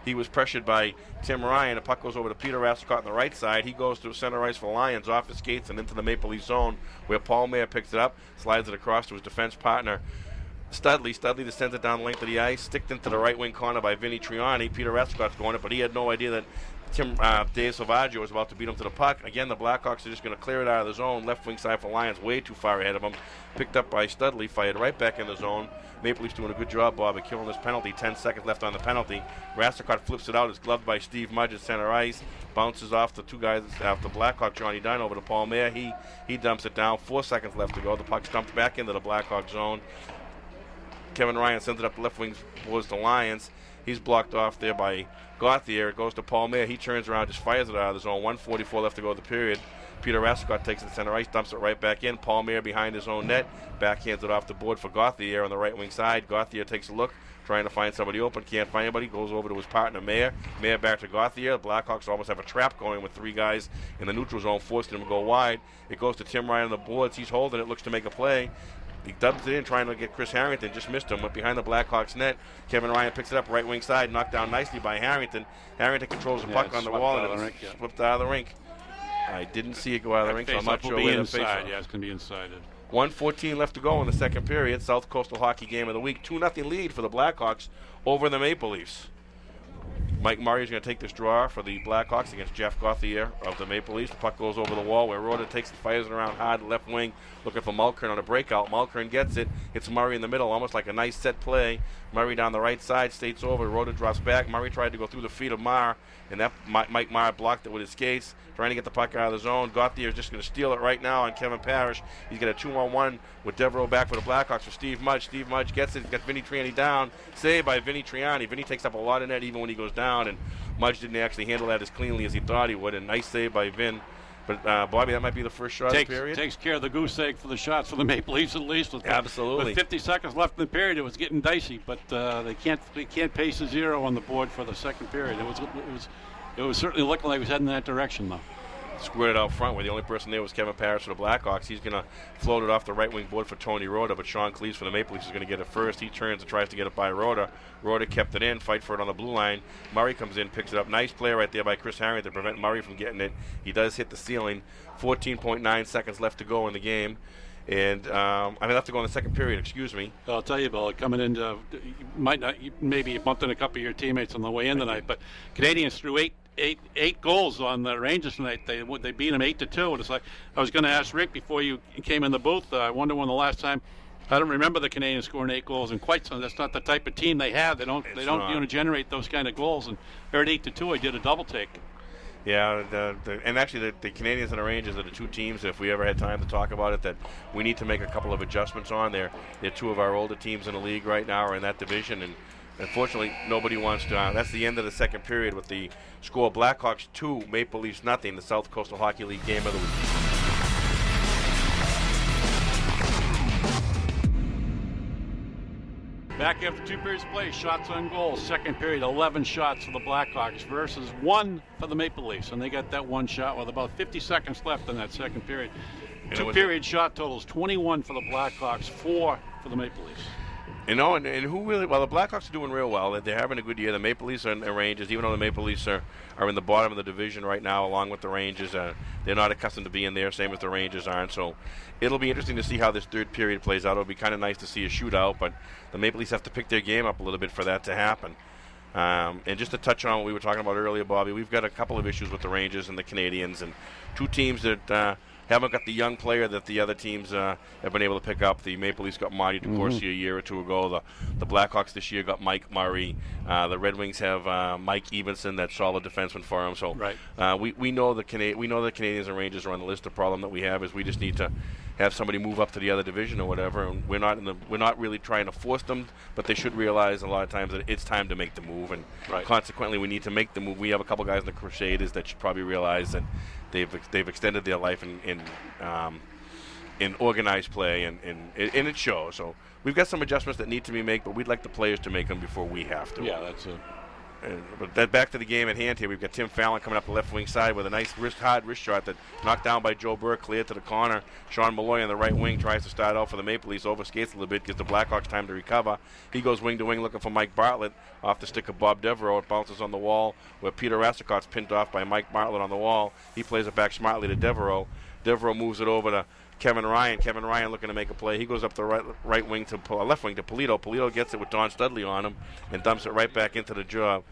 He was pressured by Tim Ryan. The puck goes over to Peter Rassicot on the right side. He goes to center ice for Lyons, off his skates and into the Maple Leaf zone, where Paul Mayer picks it up, slides it across to his defense partner, Studley. Studley that sends it down the length of the ice, sticked into the right wing corner by Vinny Triani. Peter Rassicot's going it, but he had no idea that Dave Salvaggio was about to beat him to the puck. Again, the Blackhawks are just going to clear it out of the zone. Left wing side for Lyons, way too far ahead of him. Picked up by Studley, fired right back in the zone. Maple Leafs doing a good job, Bob, at killing this penalty. 10 seconds left on the penalty. Rassicot flips it out. It's gloved by Steve Mudge at center ice. Bounces off the two guys after Blackhawk, Johnny Dunn, over to Paul Mayer. He dumps it down. 4 seconds left to go. The puck's dumped back into the Blackhawk zone. Kevin Ryan sends it up the left wing towards the Lions. He's blocked off there by Gauthier. It goes to Paul Mayer. He turns around, just fires it out of the zone. 1:44 left to go in the period. Peter Rassicot takes it to center ice, dumps it right back in. Paul Mayer behind his own net. Backhands it off the board for Gauthier on the right wing side. Gauthier takes a look, trying to find somebody open. Can't find anybody. Goes over to his partner, Mayer. Mayer back to Gauthier. The Blackhawks almost have a trap going with three guys in the neutral zone, forcing him to go wide. It goes to Tim Ryan on the boards. He's holding it, looks to make a play. He dubs it in, trying to get Chris Harrington. Just missed him. Went behind the Blackhawks net. Kevin Ryan picks it up right wing side. Knocked down nicely by Harrington. Harrington controls the puck on the wall, and it slipped out of the rink. I didn't see it go out of the rink, so I'm not sure where the face was. Yeah, it's going to be inside. 1:14 left to go in the second period. South Coastal Hockey Game of the Week. 2-0 lead for the Blackhawks over the Maple Leafs. Mike Murray is going to take this draw for the Blackhawks against Jeff Gauthier of the Maple Leafs. The puck goes over the wall where Rhoda takes it, fires it around hard, left wing, looking for Mulkern on a breakout. Mulkern gets it. It's Murray in the middle, almost like a nice set play. Murray down the right side, states over. Rhoda drops back. Murray tried to go through the feet of Marr, and that Mike Marr blocked it with his skates, trying to get the puck out of the zone. Gauthier is just going to steal it right now on Kevin Parrish. He's got a 2-on-1 with Devereaux back for the Blackhawks for Steve Mudge. Steve Mudge gets it. He's got Vinny Triani down. Saved by Vinny Triani. Vinny takes up a lot of net even when he goes down, and Mudge didn't actually handle that as cleanly as he thought he would. A nice save by Vin. But, Bobby, that might be the first shot of the period. Takes care of the goose egg for the shots for the Maple Leafs at least. Absolutely. With 50 seconds left in the period, it was getting dicey, but they can't pace a zero on the board for the second period. It was certainly looking like it was heading in that direction, though. Squared out front, where the only person there was Kevin Parrish for the Blackhawks. He's going to float it off the right wing board for Tony Rhoda, but Sean Cleves for the Maple Leafs is going to get it first. He turns and tries to get it by Rhoda. Rhoda kept it in, fight for it on the blue line. Murray comes in, picks it up. Nice play right there by Chris Harrington to prevent Murray from getting it. He does hit the ceiling. 14.9 seconds left to go in the game. And left to go in the second period, excuse me. I'll tell you, Bill, coming into, maybe you bumped into a couple of your teamates on the way in tonight, but Canadians threw eight goals on the Rangers tonight. They beat them 8-2. And it's like I was going to ask Rick before you came in the booth. I wonder when the last time. I don't remember the Canadians scoring 8 goals in quite some. That's not the type of team they have. They don't generate those kind of goals. And they're at 8-2. I did a double take. Yeah, and actually the Canadians and the Rangers are the two teams, if we ever had time to talk about it, that we need to make a couple of adjustments on. They're two of our older teams in the league right now, are in that division, and unfortunately nobody wants to. That's the end of the second period with the score: Blackhawks 2, Maple Leafs nothing. The South Coastal Hockey League game of the week. Back after 2 periods of play, shots on goal. Second period, 11 shots for the Blackhawks versus 1 for the Maple Leafs. And they got that 1 shot with about 50 seconds left in that second period. 2 period shot totals, 21 for the Blackhawks, 4 for the Maple Leafs. And who really, well, the Blackhawks are doing real well. They're having a good year. The Maple Leafs and the Rangers, even though the Maple Leafs are in the bottom of the division right now, along with the Rangers, they're not accustomed to being there, same as the Rangers aren't. So it'll be interesting to see how this third period plays out. It'll be kind of nice to see a shootout, but the Maple Leafs have to pick their game up a little bit for that to happen. And just to touch on what we were talking about earlier, Bobby, we've got a couple of issues with the Rangers and the Canadians, and two teams that haven't got the young player that the other teams have been able to pick up. The Maple Leafs got Marty DeCourcy a year or two ago. The Blackhawks this year got Mike Murray. The Red Wings have Mike Evenson, that solid defenseman for them. So we know the Canadians and Rangers are on the list. The problem that we have is we just need to have somebody move up to the other division or whatever. And we're not really trying to force them, but they should realize a lot of times that it's time to make the move. And consequently, we need to make the move. We have a couple guys in the Crusaders that should probably realize that they've extended their life in organized play, and it shows. So we've got some adjustments that need to be made, but we'd like the players to make them before we have to. Yeah, that's it. But back to the game at hand here. We've got Tim Fallon coming up the left wing side with a nice hard wrist shot that knocked down by Joe Burke, cleared to the corner. Sean Malloy on the right wing tries to start out for the Maple Leafs, overskates a little bit, gives the Blackhawks time to recover. He goes wing to wing looking for Mike Bartlett off the stick of Bob Devereaux. It bounces on the wall where Peter Rasticott's pinned off by Mike Bartlett on the wall. He plays it back smartly to Devereaux. Devereaux moves it over to Kevin Ryan. Kevin Ryan looking to make a play. He goes up the right wing to left wing to Polito. Polito gets it with Don Studley on him and dumps it right back into the job.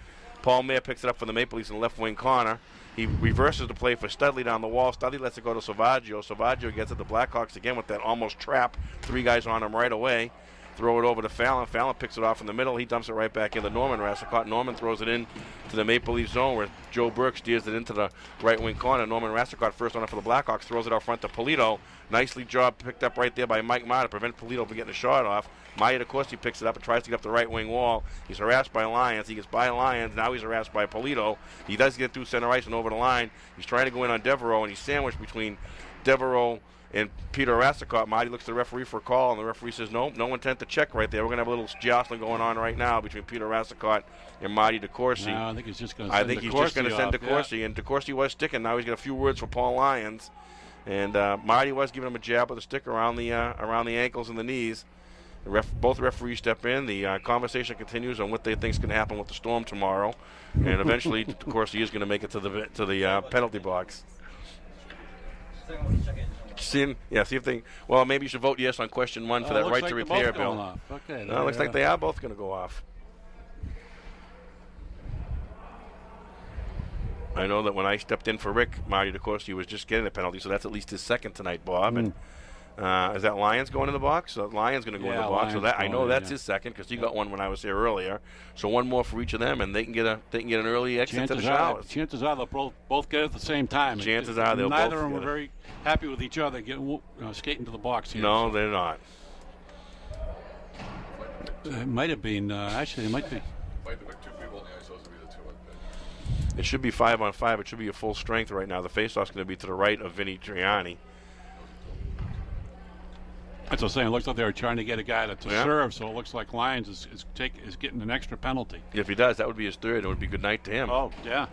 Paul Mayer picks it up for the Maple Leafs in the left wing corner. He reverses the play for Studley down the wall. Studley lets it go to Savaggio. Savaggio gets it to the Blackhawks again with that almost trap. 3 guys on him right away. Throw it over to Fallon. Fallon picks it off in the middle. He dumps it right back into Norman Rassicott. Norman throws it in to the Maple Leaf zone where Joe Burke steers it into the right wing corner. Norman Rassicott, first on it for the Blackhawks, throws it out front to Polito. Nicely picked up right there by Mike Meyer to prevent Polito from getting a shot off. Meyer, of course, he picks it up and tries to get up the right wing wall. He's harassed by Lyons. He gets by Lyons. Now he's harassed by Polito. He does get through center ice and over the line. He's trying to go in on Devereaux, and he's sandwiched between Devereaux and Peter Rassicott. Marty looks to the referee for a call, and the referee says, no intent to check right there. We're going to have a little jostling going on right now between Peter Rassicott and Marty DeCourcy. No, I think he's just going to send DeCourcy, and DeCourcy was sticking. Now he's got a few words for Paul Lyons. And Marty was giving him a jab with a stick around the ankles and the knees. Both referees step in. The conversation continues on what they think is going to happen with the Storm tomorrow, and eventually, of course, he is going to make it to the penalty box. See if they. Well, maybe you should vote yes on question 1 for that right to repair bill. Okay. Looks like they are both going to go off. I know that when I stepped in for Rick, Marty DeCourcy was just getting a penalty, so that's at least his second tonight, Bob. And is that Lyons going in the box? So Lyons going to go in the box. So that I know that's his second because he got one when I was here earlier. So one more for each of them, and they can get an early exit to the showers. Chances are they'll both get it at the same time. Chances are they'll both. Neither of them are very happy with each other getting skating to the box here. No, they're not. It might have been. Actually, it might be. Might have been 2 people on the ice. Those would be the 2. It should be 5-on-5. It should be a full strength right now. The faceoff's going to be to the right of Vinny Triani. That's what I'm saying. It looks like they were trying to get a guy to serve, so it looks like Lyons is getting an extra penalty. If he does, that would be his third. It would be good night to him. Oh, yeah.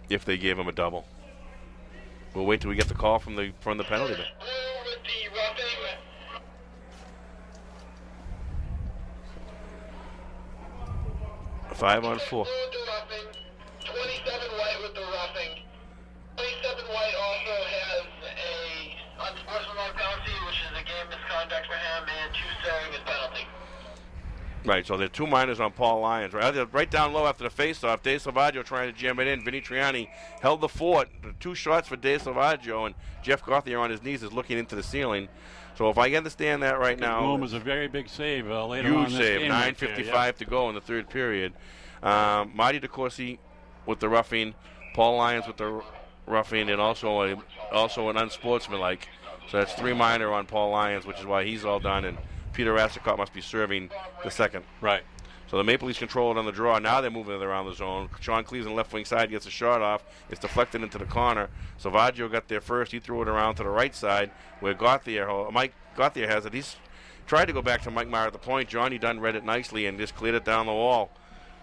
If they gave him a double. We'll wait till we get the call from the penalty. 5-on-4. 27 White with the roughing. 27 White also has a unsportsmanlike penalty, which is a game misconduct for him, and 2 serving his penalty. Right, so there are 2 minors on Paul Lyons. Right down low after the face-off, Dave Salvaggio trying to jam it in. Vinny Triani held the fort. 2 shots for Dave Salvaggio, and Jeff Gauthier on his knees is looking into the ceiling. So if I understand that right now. Boom was a very big save later on in this save, game. 9:55 to go in the third period. Marty DeCourcy with the roughing, Paul Lyons with the roughing, and also an unsportsmanlike. So that's 3 minor on Paul Lyons, which is why he's all done, and Peter Rassicott must be serving the second. Right. So the Maple Leafs control it on the draw. Now they're moving it around the zone. Sean Cleves on the left wing side gets a shot off. It's deflected into the corner. Salvaggio got there first. He threw it around to the right side where Mike Gauthier has it. He's tried to go back to Mike Meyer at the point. Johnny Dunn read it nicely and just cleared it down the wall.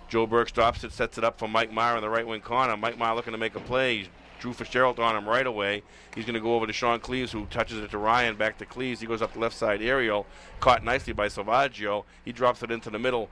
Joe Burke stops it, sets it up for Mike Meyer in the right wing corner. Mike Meyer looking to make a play. He's Drew Fitzgerald on him right away. He's going to go over to Sean Cleves, who touches it to Ryan, back to Cleves. He goes up the left side aerial, caught nicely by Salvaggio. He drops it into the middle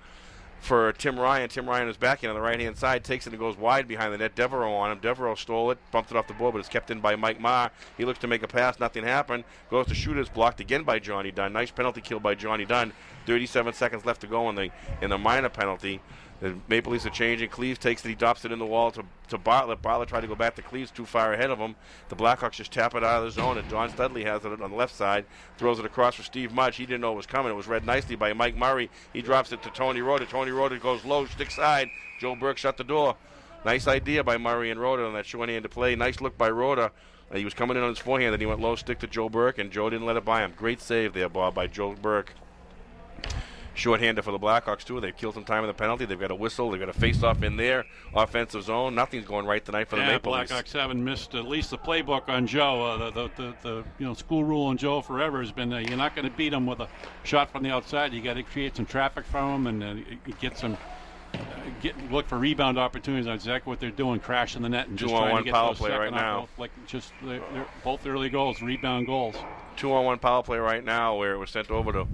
for Tim Ryan. Tim Ryan is back in on the right-hand side, takes it and goes wide behind the net. Devereaux on him. Devereaux stole it, bumped it off the board, but it's kept in by Mike Meyer. He looks to make a pass. Nothing happened. Goes to shoot. It's blocked again by Johnny Dunn. Nice penalty kill by Johnny Dunn. 37 seconds left to go in the minor penalty. The Maple Leafs are changing. Cleves takes it. He drops it in the wall to Bartlett. Bartlett tried to go back to Cleves, too far ahead of him. The Blackhawks just tap it out of the zone, and Don Studley has it on the left side. Throws it across for Steve Mudge. He didn't know it was coming. It was read nicely by Mike Murray. He drops it to Tony Rota. Tony Rota goes low, stick side. Joe Burke shut the door. Nice idea by Murray and Rota on that shorthand to play. Nice look by Rota. He was coming in on his forehand, and he went low stick to Joe Burke, and Joe didn't let it by him. Great save there, Bob, by Joe Burke. Short-hander for the Blackhawks, too. They've killed some time in the penalty. They've got a whistle. They've got a face-off in their offensive zone. Nothing's going right tonight for the Maple Leafs. Blackhawks haven't missed at least the playbook on Joe. The school rule on Joe forever has been you're not going to beat him with a shot from the outside. You got to create some traffic from him and get some look for rebound opportunities. That's exactly what they're doing, crashing the net and just trying to get power those play right now. They're both early goals, rebound goals. 2-on-1 power play right now where it was sent over to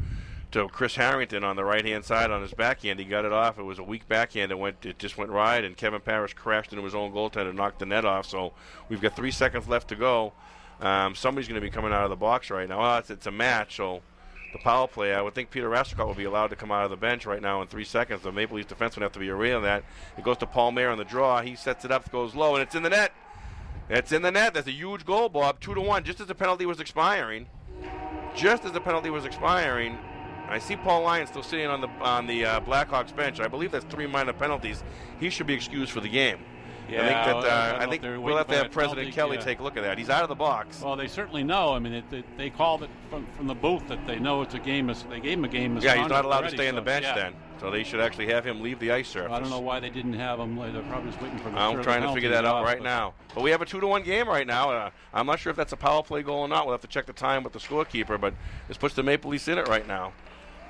Chris Harrington on the right-hand side on his backhand. He got it off. It was a weak backhand. It just went wide, and Kevin Parrish crashed into his own goaltender and knocked the net off. So we've got 3 seconds left to go. Somebody's going to be coming out of the box right now. Well, it's a match, so the power play, I would think Peter Rassicott will be allowed to come out of the bench right now in 3 seconds. The Maple Leafs defenseman have to be aware of that. It goes to Paul Mayer on the draw. He sets it up, goes low, and it's in the net. It's in the net. That's a huge goal, Bob. 2-1, just as the penalty was expiring. I see Paul Lyons still sitting on the Blackhawks bench. I believe that's 3 minor penalties. He should be excused for the game. Yeah, I think we'll have to have President Kelly take a look at that. He's out of the box. Well, they certainly know. I mean, they called it from the booth that they know it's a game. They gave him a game. Yeah, he's not allowed to stay on the bench then. So they should actually have him leave the ice surface. I don't know why they didn't have him. They're probably just waiting for the I'm trying to figure that out right now. But we have a 2-1 game right now. I'm not sure if that's a power play goal or not. We'll have to check the time with the scorekeeper. But this puts the Maple Leafs in it right now.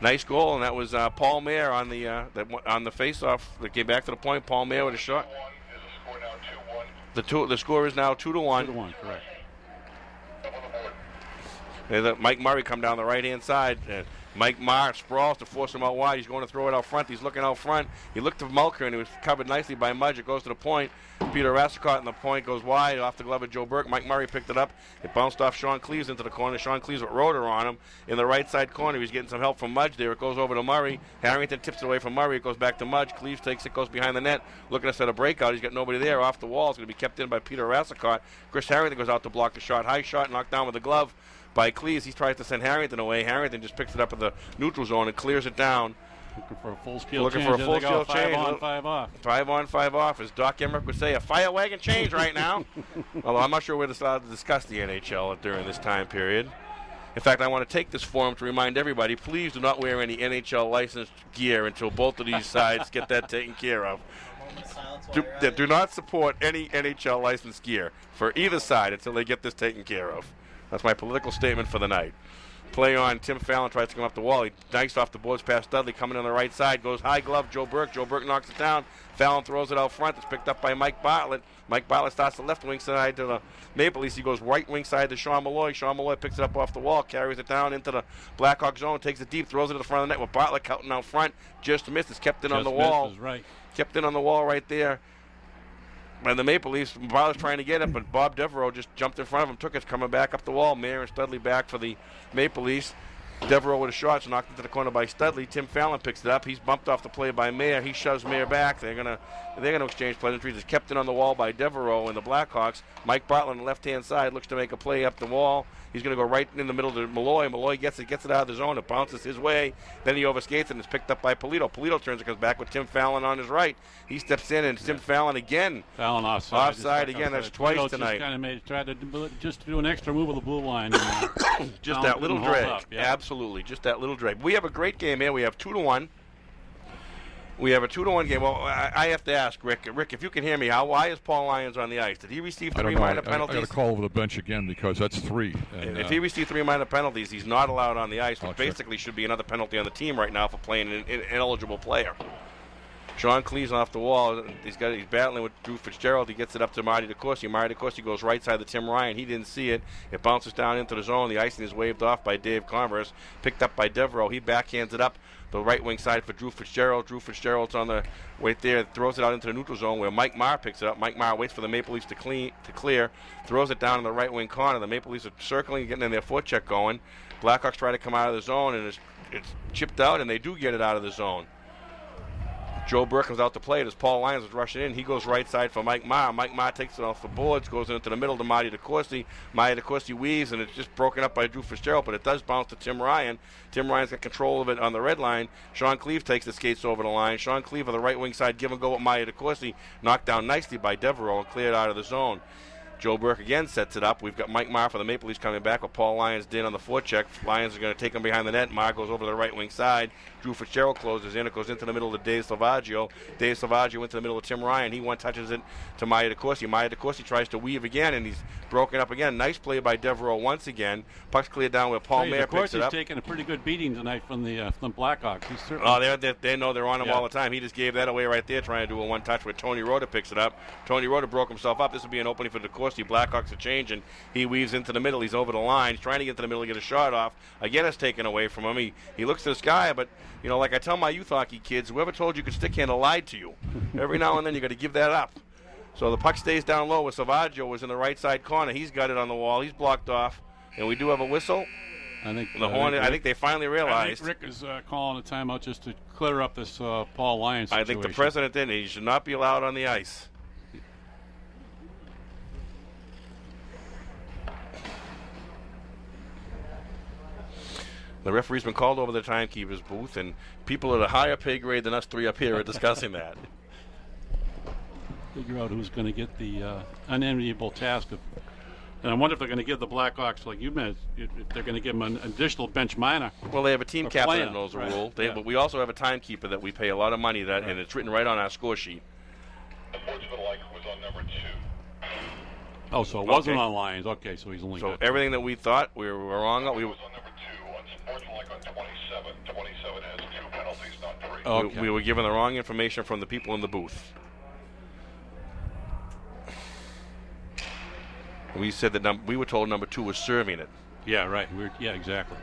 Nice goal, and that was Paul Mayer on the face-off that came back to the point. Paul Mayer with a shot. The score is now 2-1. 2-1, correct. And Mike Murray come down the right-hand side. Mike Meyer sprawls to force him out wide. He's going to throw it out front. He's looking out front. He looked to Mulker, and he was covered nicely by Mudge. It goes to the point. Peter Rassicott, and the point goes wide off the glove of Joe Burke. Mike Murray picked it up. It bounced off Sean Cleves into the corner. Sean Cleves with Roeder on him in the right side corner. He's getting some help from Mudge there. It goes over to Murray. Harrington tips it away from Murray. It goes back to Mudge. Cleves takes it, goes behind the net. Looking to set a breakout. He's got nobody there. Off the wall. It's going to be kept in by Peter Rassicott. Chris Harrington goes out to block the shot. High shot, knocked down with the glove by Cleves. He tries to send Harrington away. Harrington just picks it up in the neutral zone and clears it down. Looking for a full-scale change. 5 on, 5 off. 5 on, 5 off, as Doc Emmerich would say, a fire wagon change right now. Although I'm not sure we're allowed to discuss the NHL during this time period. In fact, I want to take this forum to remind everybody, please do not wear any NHL licensed gear until both of these sides get that taken care of. Do not support any NHL licensed gear for either side until they get this taken care of. That's my political statement for the night. Play on. Tim Fallon tries to come up the wall. He diced off the boards past Dudley. Coming on the right side. Goes high glove. Joe Burke. Joe Burke knocks it down. Fallon throws it out front. It's picked up by Mike Bartlett. Mike Bartlett starts the left wing side to the Maple Leafs. He goes right wing side to Sean Malloy. Sean Malloy picks it up off the wall. Carries it down into the Blackhawk zone. Takes it deep. Throws it to the front of the net with Bartlett counting out front. Just missed. It's kept in on the wall. Right. Kept in on the wall right there. And the Maple Leafs, Bartlett's trying to get it, but Bob Devereaux just jumped in front of him, took it, coming back up the wall. Mayer and Studley back for the Maple Leafs. Devereaux with a shot, so knocked into the corner by Studley. Tim Fallon picks it up. He's bumped off the play by Mayer. He shoves Mayer back. They're gonna exchange pleasantries. It's kept in on the wall by Devereaux and the Blackhawks. Mike Bartlett on the left-hand side looks to make a play up the wall. He's going to go right in the middle to Malloy. Malloy gets it out of the zone. It bounces his way. Then he overskates and it's picked up by Polito. Polito turns and comes back with Tim Fallon on his right. He steps in and Tim Fallon again. Fallon offside. Offside again. That's twice Polito tonight. Tried to do an extra move of the blue line. Just that little drag. Yeah. Absolutely. Just that little drag. We have a great game here. We have 2-1. We have a 2-1 game. Well, I have to ask Rick. Rick, if you can hear me, why is Paul Lyons on the ice? Did he receive 3 minor penalties? I got to call over the bench again because that's 3. And if he received 3 minor penalties, he's not allowed on the ice, which basically should be another penalty on the team right now for playing an ineligible player. Sean Cleese off the wall. He's battling with Drew Fitzgerald. He gets it up to Marty DeCourcy. Marty DeCourcy goes right side to Tim Ryan. He didn't see it. It bounces down into the zone. The icing is waved off by Dave Converse. Picked up by Devereaux. He backhands it up the right wing side for Drew Fitzgerald. Drew Fitzgerald's on the right there. Throws it out into the neutral zone where Mike Marr picks it up. Mike Marr waits for the Maple Leafs to clear. Throws it down in the right wing corner. The Maple Leafs are circling, getting in their forecheck going. Blackhawks try to come out of the zone, and it's chipped out, and they do get it out of the zone. Joe Burke comes out to play it as Paul Lyons is rushing in. He goes right side for Mike Marr. Mike Marr takes it off the boards, goes into the middle to Marty DeCourcy. Marty DeCourcy weaves, and it's just broken up by Drew Fitzgerald, but it does bounce to Tim Ryan. Tim Ryan's got control of it on the red line. Sean Cleave takes the skates over the line. Sean Cleave on the right wing side, give and go with Marty DeCourcy. Knocked down nicely by Devereaux and cleared out of the zone. Joe Burke again sets it up. We've got Mike Marr for the Maple Leafs coming back with Paul Lyons in on the forecheck. Lyons are going to take him behind the net. Marr goes over to the right wing side. Drew Fitzgerald closes in. It goes into the middle to Dave Salvaggio. Dave Salvaggio into the middle of Tim Ryan. He one-touches it to Maya DeCourcy. Maya DeCourcy tries to weave again, and he's broken up again. Nice play by Devereaux once again. Puck's cleared down where Paul Mayer picks it up. He's taking a pretty good beating tonight from the Blackhawks. He's certainly they know they're on him all the time. He just gave that away right there, trying to do a one-touch where Tony Rota picks it up. Tony Rota broke himself up. This will be an opening for DeCourcy. Blackhawks are changing. He weaves into the middle. He's over the line. He's trying to get to the middle to get a shot off. Again, it's taken away from him. He looks to the sky, but, you know, like I tell my youth hockey kids, whoever told you could stick handle lied to you. Every now and then you got to give that up. So the puck stays down low where Salvaggio was in the right side corner. He's got it on the wall. He's blocked off. And we do have a whistle. I think I think they finally realized. I think Rick is calling a timeout just to clear up this Paul Lyons situation. I think the president did. He should not be allowed on the ice. The referee's been called over the timekeeper's booth, and people at a higher pay grade than us three up here are discussing that. Figure out who's going to get the unenviable task of. And I wonder if they're going to give the Blackhawks, like you meant, if they're going to give them an additional bench minor. Well, they have a team captain that knows the rule. But we also have a timekeeper that we pay a lot of money that, and it's written right on our score sheet. Unsportsmanlike was on number 2. Oh, so it wasn't on Lyons. Okay, so he's only. So everything that we thought we were wrong on. It was on number 2. Unsportsmanlike on 27. 27 has 2 penalties, not 3. Okay. We were given the wrong information from the people in the booth. We said that we were told number 2 was serving it. Yeah, right. Yeah, exactly.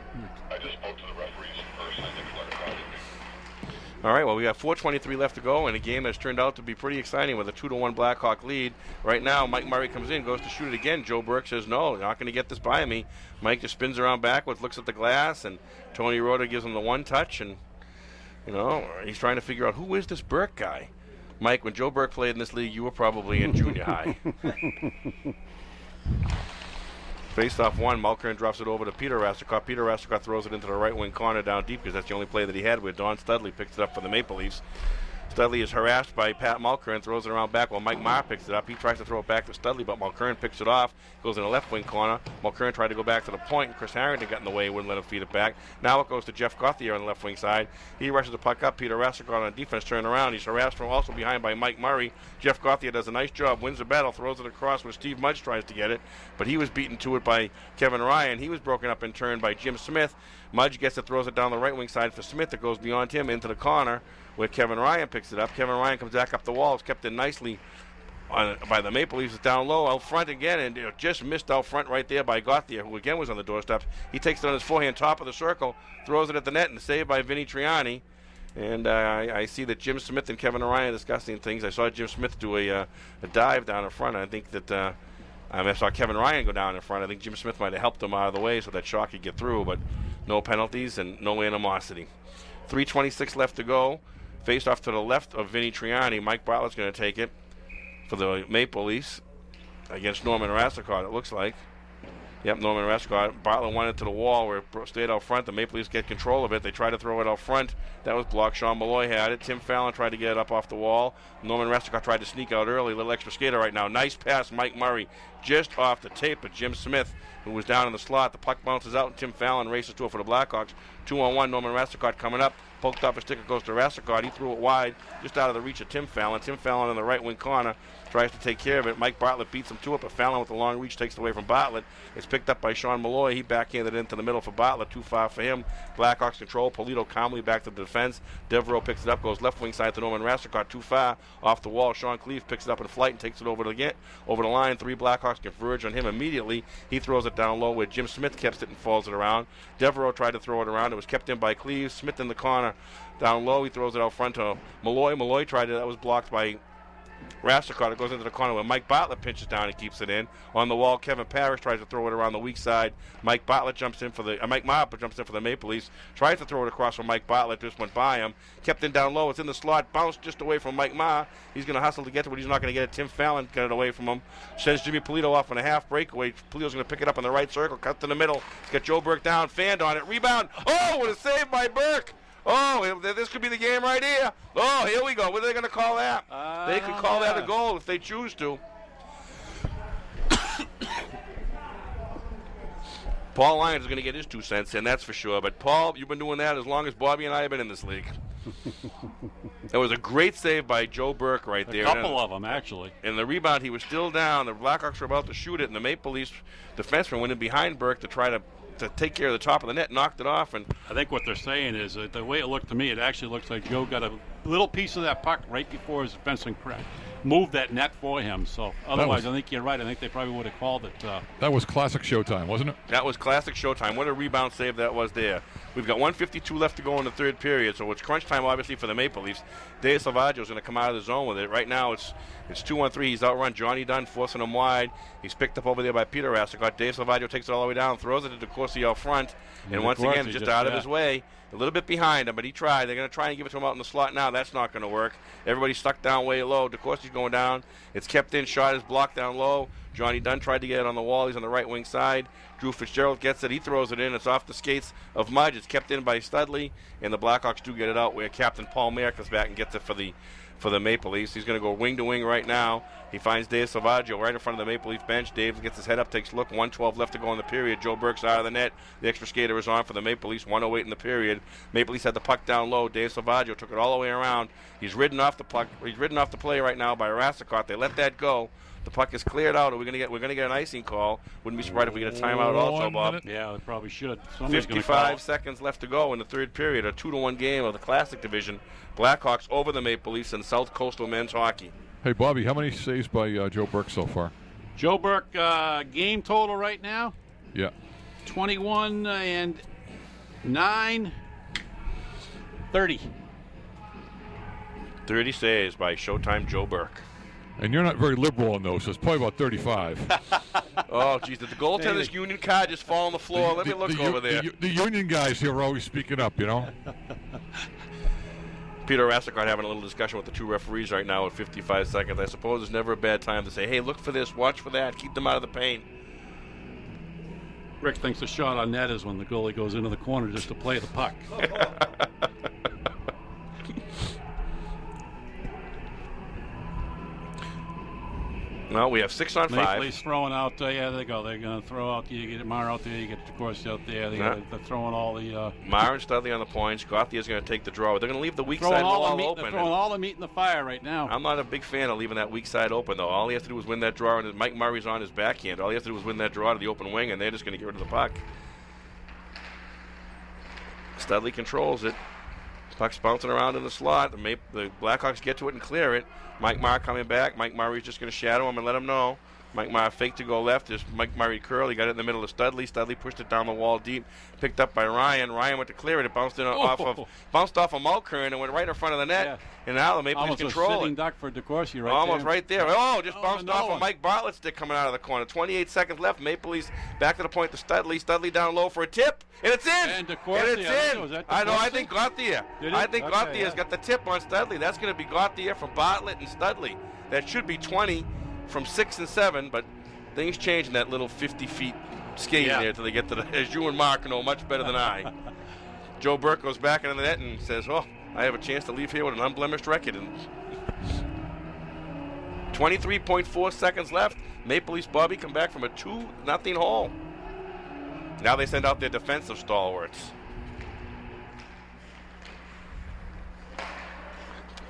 I just spoke to the referees in person and they clarified it. All right, well, we got 4:23 left to go in a game that's turned out to be pretty exciting with a 2-1 Blackhawk lead. Right now, Mike Murray comes in, goes to shoot it again. Joe Burke says, no, you're not going to get this by me. Mike just spins around backwards, looks at the glass, and Tony Rota gives him the one touch, and, you know, he's trying to figure out who is this Burke guy. Mike, when Joe Burke played in this league, you were probably in junior high. Face-off one, Malkern drops it over to Peter Rastakov. Peter Rastakov throws it into the right wing corner down deep because that's the only play that he had where Don Studley picks it up for the Maple Leafs. Studley is harassed by Pat Malkern, throws it around back while Mike Marr picks it up. He tries to throw it back to Studley, but Malkern picks it off, goes in the left wing corner. Malkern tried to go back to the point, and Chris Harrington got in the way, wouldn't let him feed it back. Now it goes to Jeff Gauthier on the left wing side. He rushes the puck up. Peter Rastakov on defense, turn around. He's harassed from also behind by Mike Murray. Jeff Gauthier does a nice job, wins the battle, throws it across where Steve Mudge tries to get it, but he was beaten to it by Kevin Ryan. He was broken up in turn by Jim Smith. Mudge gets it, throws it down the right wing side for Smith. It goes beyond him into the corner where Kevin Ryan picks it up. Kevin Ryan comes back up the wall. It's kept in nicely by the Maple Leafs. It's down low, out front again, and just missed out front right there by Gauthier, who again was on the doorstep. He takes it on his forehand, top of the circle, throws it at the net, and saved by Vinny Triani. And I see that Jim Smith and Kevin Ryan are discussing things. I saw Jim Smith do a dive down in front. I think that I saw Kevin Ryan go down in front. I think Jim Smith might have helped him out of the way so that shot could get through. But No penalties and no animosity. 3:26 left to go. Face off to the left of Vinny Triani. Mike Bartlett's going to take it for the Maple Leafs against Norman Rassicot, it looks like. Yep, Norman Rassicot. Bartlett won it to the wall where it stayed out front. The Maple Leafs get control of it. They tried to throw it out front. That was blocked. Sean Malloy had it. Tim Fallon tried to get it up off the wall. Norman Rassicot tried to sneak out early. Little extra skater right now. Nice pass, Mike Murray, just off the tape of Jim Smith, who was down in the slot. The puck bounces out, and Tim Fallon races to it for the Blackhawks. 2-on-1, Norman Rassicot coming up. Poked off a stick, it goes to Rassicot. He threw it wide, just out of the reach of Tim Fallon. Tim Fallon in the right wing corner tries to take care of it. Mike Bartlett beats him to it, but Fallon with the long reach takes it away from Bartlett. It's picked up by Sean Malloy. He backhanded it into the middle for Bartlett. Too far for him. Blackhawks control. Polito calmly back to the defense. Devereaux picks it up, goes left wing side to Norman Rassicot. Too far off the wall. Sean Cleve picks it up in flight and takes it over the line. 3 Blackhawks converge on him immediately. He throws it down low where Jim Smith kept it and falls it around. Devereaux tried to throw it around. It was kept in by Cleve. Smith in the corner. Down low, he throws it out front to Malloy. Malloy tried it. That was blocked by Rassicot. It goes into the corner where Mike Bartlett pinches down and keeps it in. On the wall, Kevin Parrish tries to throw it around the weak side. Mike Bartlett jumps in for the Mike Marple jumps in for the Maple Leafs. Tries to throw it across from Mike Bartlett. Just went by him. Kept in down low. It's in the slot. Bounced just away from Mike Ma. He's going to hustle to get to it. He's not going to get it. Tim Fallon got it away from him. Sends Jimmy Polito off on a half breakaway. Polito's going to pick it up in the right circle. Cut to the middle. He's got Joe Burke down. Fanned on it. Rebound. Oh, what a save by Burke. Oh, this could be the game right here. Oh, here we go. What are they going to call that? They could call that a goal if they choose to. Paul Lyons is going to get his 2 cents in, that's for sure. But, Paul, you've been doing that as long as Bobby and I have been in this league. That was a great save by Joe Burke right there. A couple of them, actually. In the rebound, he was still down. The Blackhawks were about to shoot it, and the Maple Leafs defenseman went in behind Burke to try to take care of the top of the net, knocked it off. And I think what they're saying is that the way it looked to me, it actually looks like Joe got a little piece of that puck right before his defenseman moved that net for him. So otherwise, I think you're right. I think they probably would have called it. That was classic Showtime, wasn't it? That was classic Showtime. What a rebound save that was there. We've got 1:52 left to go in the third period, so it's crunch time, obviously, for the Maple Leafs. Dave Salvaggio's going to come out of the zone with it. Right now, it's 2-on-3. He's outrun Johnny Dunn, forcing him wide. He's picked up over there by Peter Rassicot. Dave Salvaggio takes it all the way down, throws it to DeCourcy out front, and once again, just out of his way. A little bit behind him, but he tried. They're going to try and give it to him out in the slot now. That's not going to work. Everybody's stuck down way low. DeCourcy's going down. It's kept in. Shot is blocked down low. Johnny Dunn tried to get it on the wall. He's on the right wing side. Drew Fitzgerald gets it. He throws it in. It's off the skates of Mudge. It's kept in by Studley, and the Blackhawks do get it out where Captain Paul Mayer comes back and gets it for the Maple Leafs. He's going to go wing to wing right now. He finds Dave Salvaggio right in front of the Maple Leaf bench. Dave gets his head up, takes a look. 1:12 left to go in the period. Joe Burke's out of the net. The extra skater is on for the Maple Leafs. 1:08 in the period. Maple Leafs had the puck down low. Dave Salvaggio took it all the way around. He's ridden off the puck. He's ridden off the play right now by Rassicot. They let that go. The puck is cleared out. We're going to get an icing call. Wouldn't be surprised if we get a timeout also, Bob. Yeah, it probably should. 55 seconds left to go in the third period. A 2-1 game of the Classic Division. Blackhawks over the Maple Leafs in South Coastal men's hockey. Hey, Bobby, how many saves by Joe Burke so far? Joe Burke, game total right now? Yeah. 21 and 9, 30. 30 saves by Showtime Joe Burke. And you're not very liberal on those, so it's probably about 35. Oh, geez, did the goaltender's union card just fall on the floor? Let me look over there. The union guys here are always speaking up, you know? Peter Rassicot having a little discussion with the 2 referees right now at 55 seconds. I suppose it's never a bad time to say, hey, look for this, watch for that, keep them out of the paint. Rick thinks the shot on net is when the goalie goes into the corner just to play the puck. Well, we have 6 on 5. Maple Leafs throwing out, yeah, they go. They're going to throw out, you get Mar out there, you get DeCourcy out there. They're throwing all the... Mar and Studley on the points. Gauthier's going to take the draw. They're going to leave the weak side wall open. They're throwing all the meat in the fire right now. I'm not a big fan of leaving that weak side open, though. All he has to do is win that draw, and Mike Murray's on his backhand. All he has to do is win that draw to the open wing, and they're just going to get rid of the puck. Studley controls it. Puck's bouncing around in the slot. The Blackhawks get to it and clear it. Mike Marr coming back. Mike Murray's just going to shadow him and let him know. Mike Murray faked to go left. Just Mike Murray curl. He got it in the middle of Studley. Studley pushed it down the wall deep. Picked up by Ryan. Ryan went to clear it. It bounced off of Mulkern and went right in front of the net. Yeah. And now the Maple Leafs control it. Almost a sitting duck for DeCourcy right Almost there. right there. Oh, just bounced off no. of Mike Bartlett's stick coming out of the corner. 28 seconds left. Maple Leafs back to the point to Studley. Studley down low for a tip. And it's in. And DeCourcy. And it's in. Was that I know. I DeCourcy? think Gauthier. I think Gauthier's got the tip on Studley. That's going to be Gauthier from Bartlett and Studley. That should be 20 from 6 and 7, but things change in that little 50 feet skating there till they get to the, as you and Mark know much better than I. Joe Burke goes back into the net and says, oh, I have a chance to leave here with an unblemished record. And 23.4 seconds left. Maple Leafs, Bobby, come back from a 2-0 hole. Now they send out their defensive stalwarts.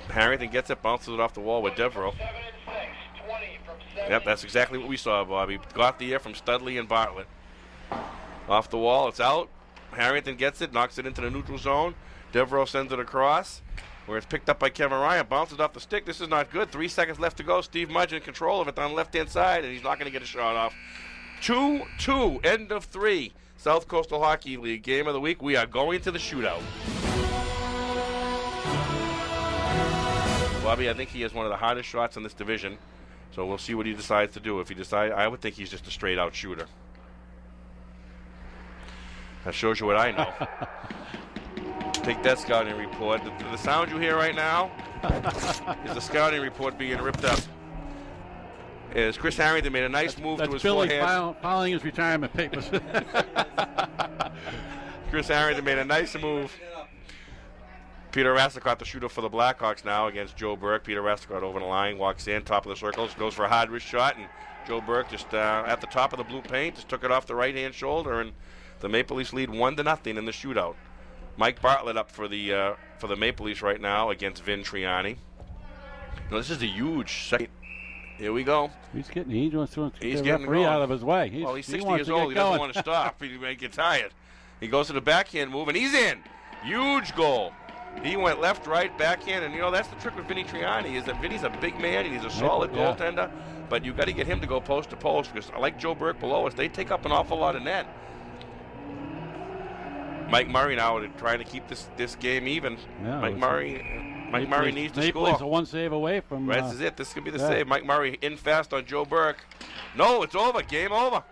Harrington gets it, bounces it off the wall with Devereaux. 7 and 6, 20 from 7. Yep, that's exactly what we saw, Bobby. Gauthier from Studley and Bartlett. Off the wall, it's out. Harrington gets it, knocks it into the neutral zone. Devereaux sends it across, where it's picked up by Kevin Ryan. Bounces off the stick. This is not good. 3 seconds left to go. Steve Mudge in control of it on the left-hand side, and he's not going to get a shot off. 2-2, end of 3. South Coastal Hockey League game of the week. We are going to the shootout. Bobby, I think he has one of the hardest shots in this division, so we'll see what he decides to do. If he decides, I would think he's just a straight-out shooter. That shows you what I know. Take that scouting report. The sound you hear right now is the scouting report being ripped up. As Chris Harrington made a nice move to his Billy forehand. filing his retirement papers. Chris Harrington made a nice move. Peter Rasicott, the shooter for the Blackhawks now against Joe Burke. Peter Rasicott over the line, walks in, top of the circle, goes for a hard wrist shot, and Joe Burke just at the top of the blue paint, just took it off the right-hand shoulder, and the Maple Leafs lead 1-0 in the shootout. Mike Bartlett up for the Maple Leafs right now against Vin Triani. Now this is a huge second. Here we go. He's getting the getting referee going. out of his way. He's 60 wants years to old. get He doesn't going. want to stop. He may get tired. He goes to the backhand move, and he's in. Huge goal. He went left, right, backhand, and that's the trick with Vinny Triani is that Vinny's a big man and he's a solid goaltender, but you got to get him to go post to post because I like Joe Burke below us. They take up an awful lot of net. Mike Murray now trying to keep this game even. Yeah, Mike Murray needs to Maple score. Leafs a one save away from. Right, this is it. This could be the save. Mike Murray in fast on Joe Burke. No, it's over. Game over.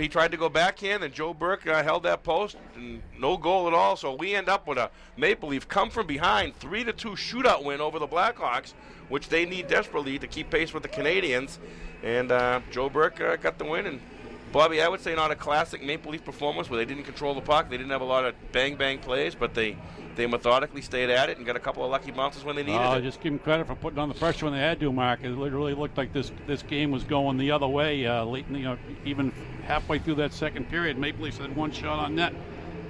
He tried to go backhand, and Joe Burke held that post, and no goal at all. So we end up with a Maple Leaf come from behind 3-2 shootout win over the Blackhawks, which they need desperately to keep pace with the Canadians. And Joe Burke got the win. And Bobby, I would say not a classic Maple Leaf performance where they didn't control the puck. They didn't have a lot of bang plays, but they methodically stayed at it and got a couple of lucky bounces when they needed it. Just give them credit for putting on the pressure when they had to, Mark. It really looked like this game was going the other way. Late, even halfway through that second period, Maple Leafs had one shot on net,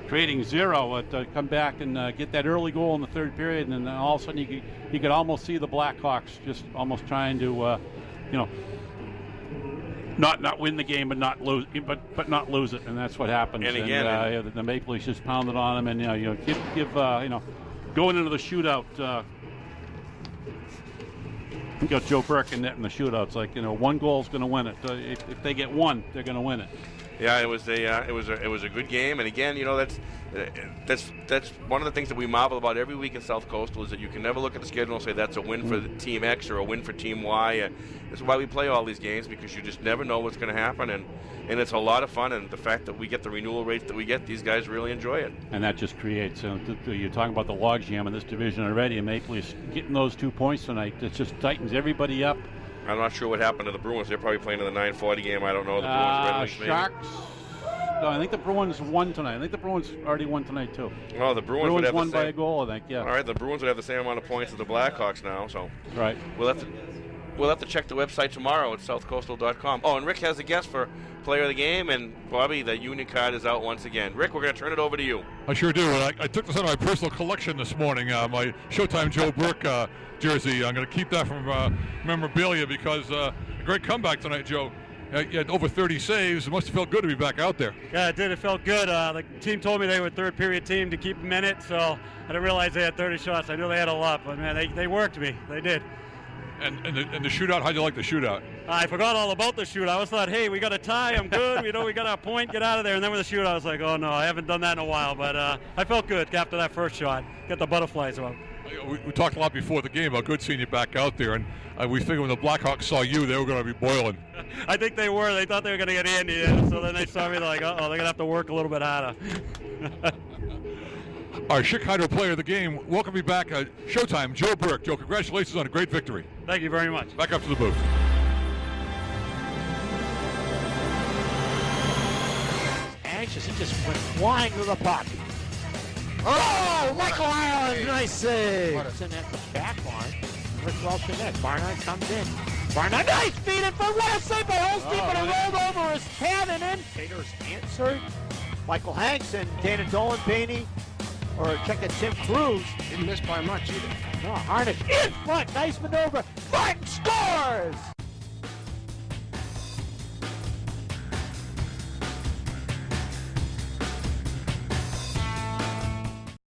creating zero. To come back and get that early goal in the third period, and then all of a sudden you could almost see the Blackhawks just almost trying to, not win the game, but not lose it, and that's what happens. And again, the Maple Leafs just pounded on them, and give going into the shootout. You got Joe Burke in net in the shootout. It's like one goal's going to win it. If they get one, they're going to win it. Yeah, it was a good game, and again, that's one of the things that we marvel about every week in South Coastal is that you can never look at the schedule and say that's a win for Team X or a win for Team Y. That's why we play all these games, because you just never know what's going to happen, and it's a lot of fun. And the fact that we get the renewal rates that we get, these guys really enjoy it. And that just creates. You're talking about the logjam in this division already, and Maple Leafs getting those 2 points tonight. It just tightens everybody up. I'm not sure what happened to the Bruins. They're probably playing in the 9:40 game. I don't know. The Bruins, Red Wings, maybe. Sharks. No, I think the Bruins won tonight. I think the Bruins already won tonight too. Oh, the Bruins would have won the same, by a goal, I think. Yeah. All right, the Bruins would have the same amount of points as the Blackhawks now. So right. We'll have to check the website tomorrow at southcoastal.com. Oh, and Rick has a guest for player of the game, and Bobby, the union card is out once again. Rick, we're going to turn it over to you. I sure do. I took this out of my personal collection this morning, my Showtime Joe Burke jersey. I'm going to keep that from memorabilia because a great comeback tonight, Joe. You had over 30 saves. It must have felt good to be back out there. Yeah, it did. It felt good. The team told me they were a third-period team to keep them in it, so I didn't realize they had 30 shots. I knew they had a lot, but, man, they worked me. They did. And the shootout, how'd you like the shootout? I forgot all about the shootout. I was thought, hey, we got a tie. I'm good. We got our point. Get out of there. And then with the shootout, I was like, oh no, I haven't done that in a while. But I felt good after that first shot. Get the butterflies out. We talked a lot before the game about good seeing you back out there, and we figured when the Blackhawks saw you, they were going to be boiling. I think they were. They thought they were going to get Andy, so then they saw me. They're like, uh-oh, they're going to have to work a little bit harder. Our Schick Hydro player of the game, welcome you back. Showtime, Joe Burke. Joe, congratulations on a great victory. Thank you very much. Back up to the booth. Anxious, he just went flying to the puck. Oh, Michael Ireland, nice save. It's in at the back line. Rick Welch in net. Barnard comes in. Barnard, nice feed in for what a save by Holstein, but it rolled over his head and in. Taters answered. Michael Hanks and Dana Dolan, Bainey, or check it, Tim Cruz. Didn't miss by much either. No, Harnish in front, nice maneuver. Martin scores!